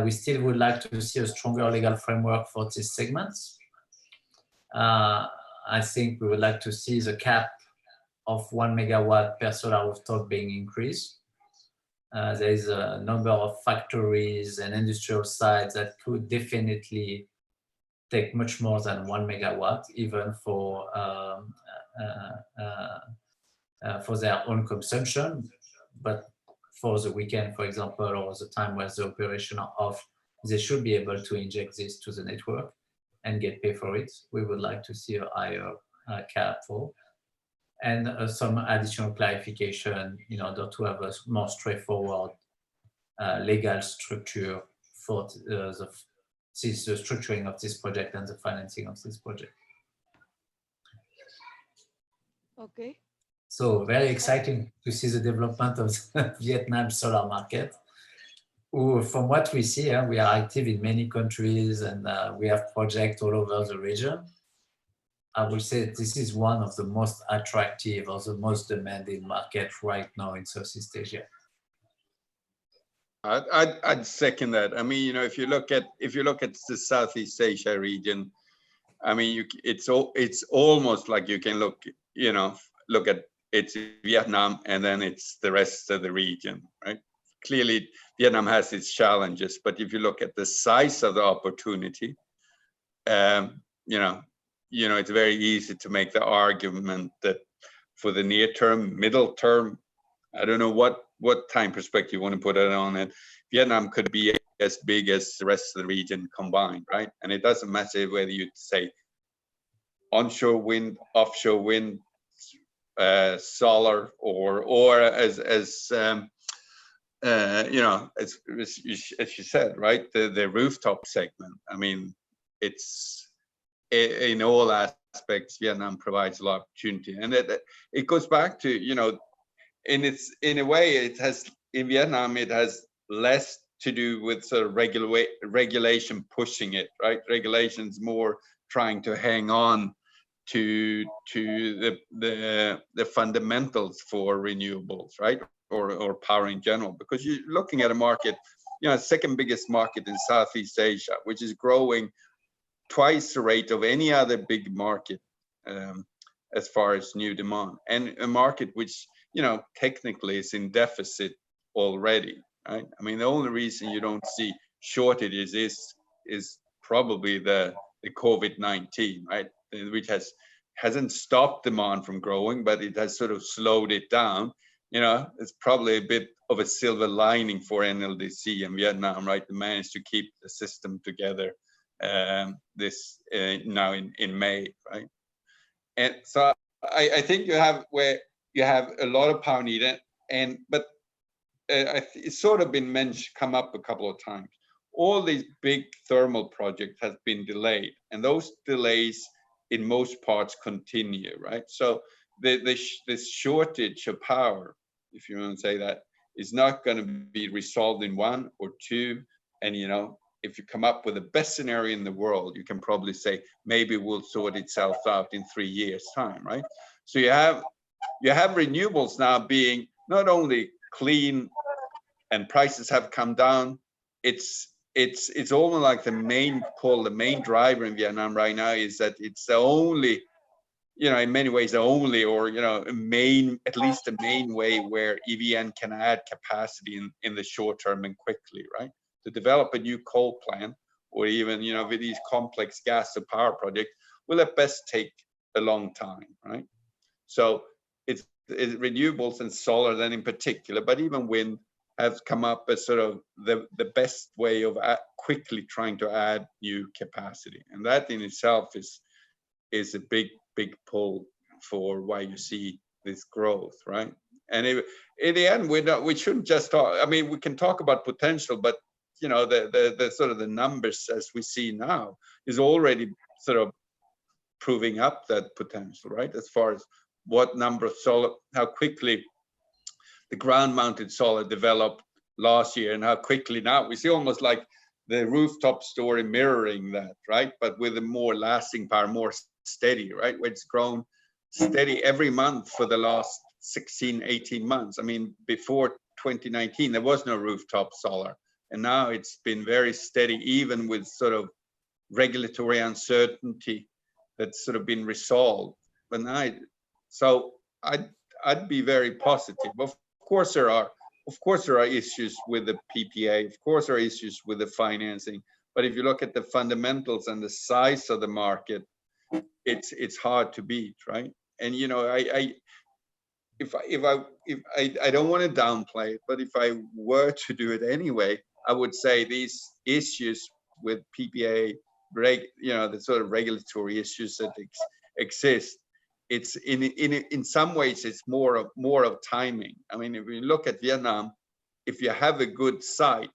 We still would like to see a stronger legal framework for these segments. I think we would like to see the cap of 1 megawatt per solar rooftop being increased. There is a number of factories and industrial sites that could definitely take much more than 1 megawatt, even for their own consumption. But for the weekend, for example, or the time where the operation are off, they should be able to inject this to the network and get paid for it. We would like to see a higher cap for, and some additional clarification in order to have a more straightforward legal structure for the structuring of this project and the financing of this project. Okay. So very exciting to see the development of the Vietnam solar market. From what we see, we are active in many countries and we have projects all over the region. I would say this is one of the most attractive or the most demanding market right now in Southeast Asia. I'd second that. I mean, if you look at the Southeast Asia region, I mean, it's almost like you can look at it's Vietnam and then it's the rest of the region, right? Clearly, Vietnam has its challenges, but if you look at the size of the opportunity, it's very easy to make the argument that for the near term, middle term, I don't know what time perspective you want to put it on it, Vietnam could be as big as the rest of the region combined, right? And it doesn't matter whether you say onshore wind, offshore wind, solar, or as you know, as you said, right, the rooftop segment. I mean, it's in all aspects, Vietnam provides a lot of opportunity, and it goes back to, you know, in a way, it has, in Vietnam, it has less to do with sort of regulation pushing it, right? Regulations more trying to hang on to the fundamentals for renewables, right? Or power in general, because you're looking at a market, you know, second biggest market in Southeast Asia, which is growing twice the rate of any other big market as far as new demand, and a market which, you know, technically is in deficit already, right? I mean, the only reason you don't see shortages is probably the COVID-19, right? Which hasn't stopped demand from growing, but it has sort of slowed it down. You know, it's probably a bit of a silver lining for NLDC and Vietnam, right? To manage to keep the system together this now in May, right? And so I think you have where you have a lot of power needed, but it's sort of been mentioned, come up a couple of times. All these big thermal projects have been delayed, and those delays in most parts continue, right? So this shortage of power, if you want to say that, is not going to be resolved in 1 or 2. And, you know, if you come up with the best scenario in the world, you can probably say maybe it will sort itself out in 3 years' time, right? So you have renewables now being not only clean and prices have come down. It's almost like the main pull, the main driver in Vietnam right now is that it's the only, you know, in many ways the only, or, you know, at least the main way where EVN can add capacity in the short term and quickly, right? To develop a new coal plant, or even, you know, with these complex gas to power projects, will at best take a long time, right? So it's renewables and solar then in particular, but even wind have come up as sort of the best way of quickly trying to add new capacity. And that in itself is a big pull for why you see this growth, right? And in the end, we shouldn't just talk, I mean, we can talk about potential, but, you know, the sort of the numbers as we see now is already sort of proving up that potential, right? As far as what number of solar, how quickly the ground-mounted solar developed last year, and how quickly now we see almost like the rooftop story mirroring that, right? But with a more lasting power, more steady, right? Where it's grown steady every month for the last 16, 18 months. I mean, before 2019, there was no rooftop solar. And now it's been very steady, even with sort of regulatory uncertainty that's sort of been resolved. But now, so I'd be very positive. Of course there are issues with the PPA. Of course there are issues with the financing. But if you look at the fundamentals and the size of the market, it's hard to beat, right? And, you know, I don't want to downplay it, but if I were to do it anyway, I would say these issues with PPA, you know, the sort of regulatory issues that exist, it's in some ways it's more of timing. I mean, if we look at Vietnam, if you have a good site,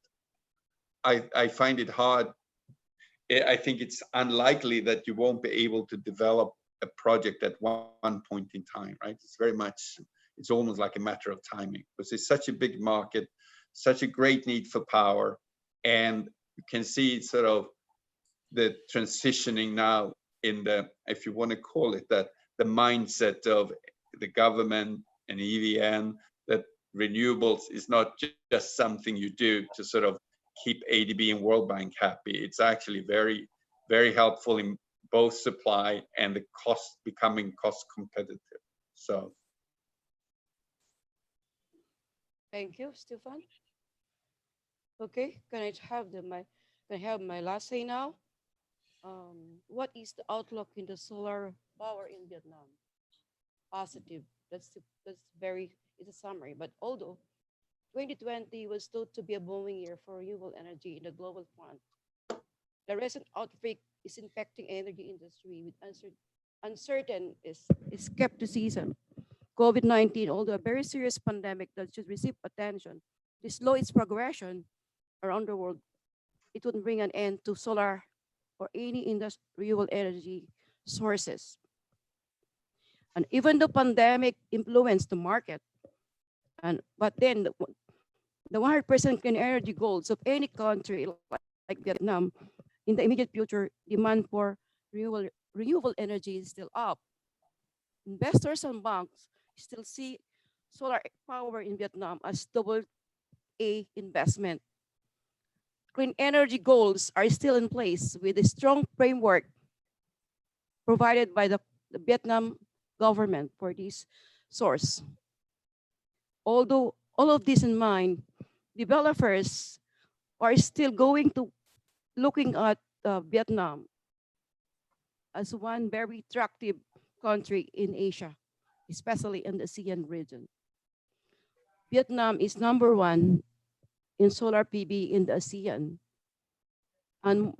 I find it hard. I think it's unlikely that you won't be able to develop a project at one point in time, right? It's almost like a matter of timing, because it's such a big market, such a great need for power, and you can see sort of the transitioning now in the, if you want to call it that, the mindset of the government and EVN, that renewables is not just something you do to sort of keep ADB and World Bank happy. It's actually very, very helpful in both supply and the cost, becoming cost competitive. So. Thank you, Stefan. Okay, can I have my last say now? What is the outlook in the solar power in Vietnam? Positive. It's a summary. But although 2020 was thought to be a booming year for renewable energy in the global front. The recent outbreak is impacting energy industry with uncertain skepticism. COVID-19, although a very serious pandemic that should receive attention, to slow its progression around the world, it would bring an end to solar or any renewable energy sources. And even though pandemic influenced the market, but then the 100% clean energy goals of any country like Vietnam, in the immediate future, demand for renewable energy is still up. Investors and banks still see solar power in Vietnam as double A investment. Clean energy goals are still in place with a strong framework provided by the Vietnam government for this source. Although all of this in mind, developers are still looking at Vietnam as one very attractive country in Asia, especially in the ASEAN region. Vietnam is #1 in solar PV in the ASEAN, and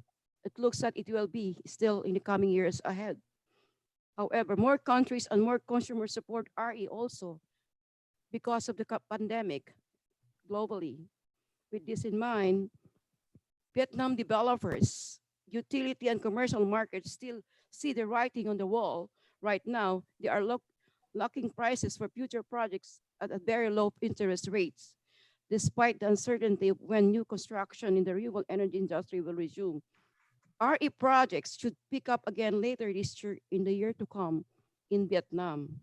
it looks like it will be still in the coming years ahead. However, more countries and more consumer support RE also because of the pandemic globally. With this in mind, Vietnam developers, utility and commercial markets still see the writing on the wall. Right now, they are locking prices for future projects at a very low interest rates, despite the uncertainty of when new construction in the renewable energy industry will resume. RE projects should pick up again later this year in the year to come in Vietnam.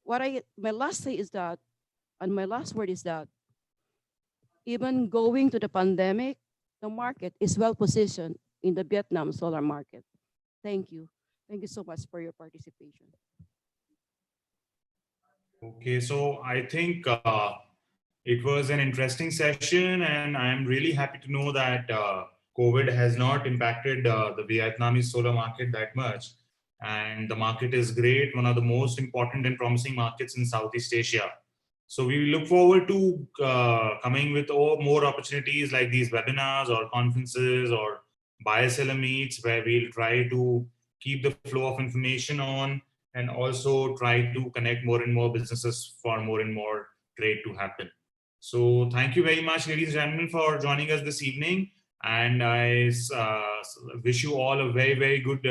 My last word is that even going to the pandemic, the market is well positioned in the Vietnam solar market. Thank you. Thank you so much for your participation. Okay, so I think it was an interesting session, and I'm really happy to know that COVID has not impacted the Vietnamese solar market that much. And the market is great, one of the most important and promising markets in Southeast Asia. So we look forward to coming with more opportunities like these webinars or conferences or bioseller meets, where we'll try to keep the flow of information on and also try to connect more and more businesses for more and more trade to happen. So thank you very much, ladies and gentlemen, for joining us this evening. And I wish you all a very, very good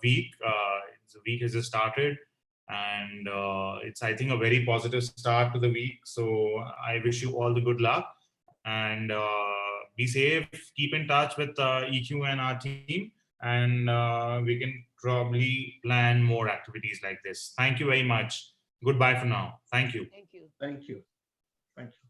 week. The week has just started, and it's, I think, a very positive start to the week. So I wish you all the good luck, and be safe, keep in touch with EQ and our team, and we can probably plan more activities like this. Thank you very much. Goodbye for now. Thank you. Thank you. Thank you. Thank you.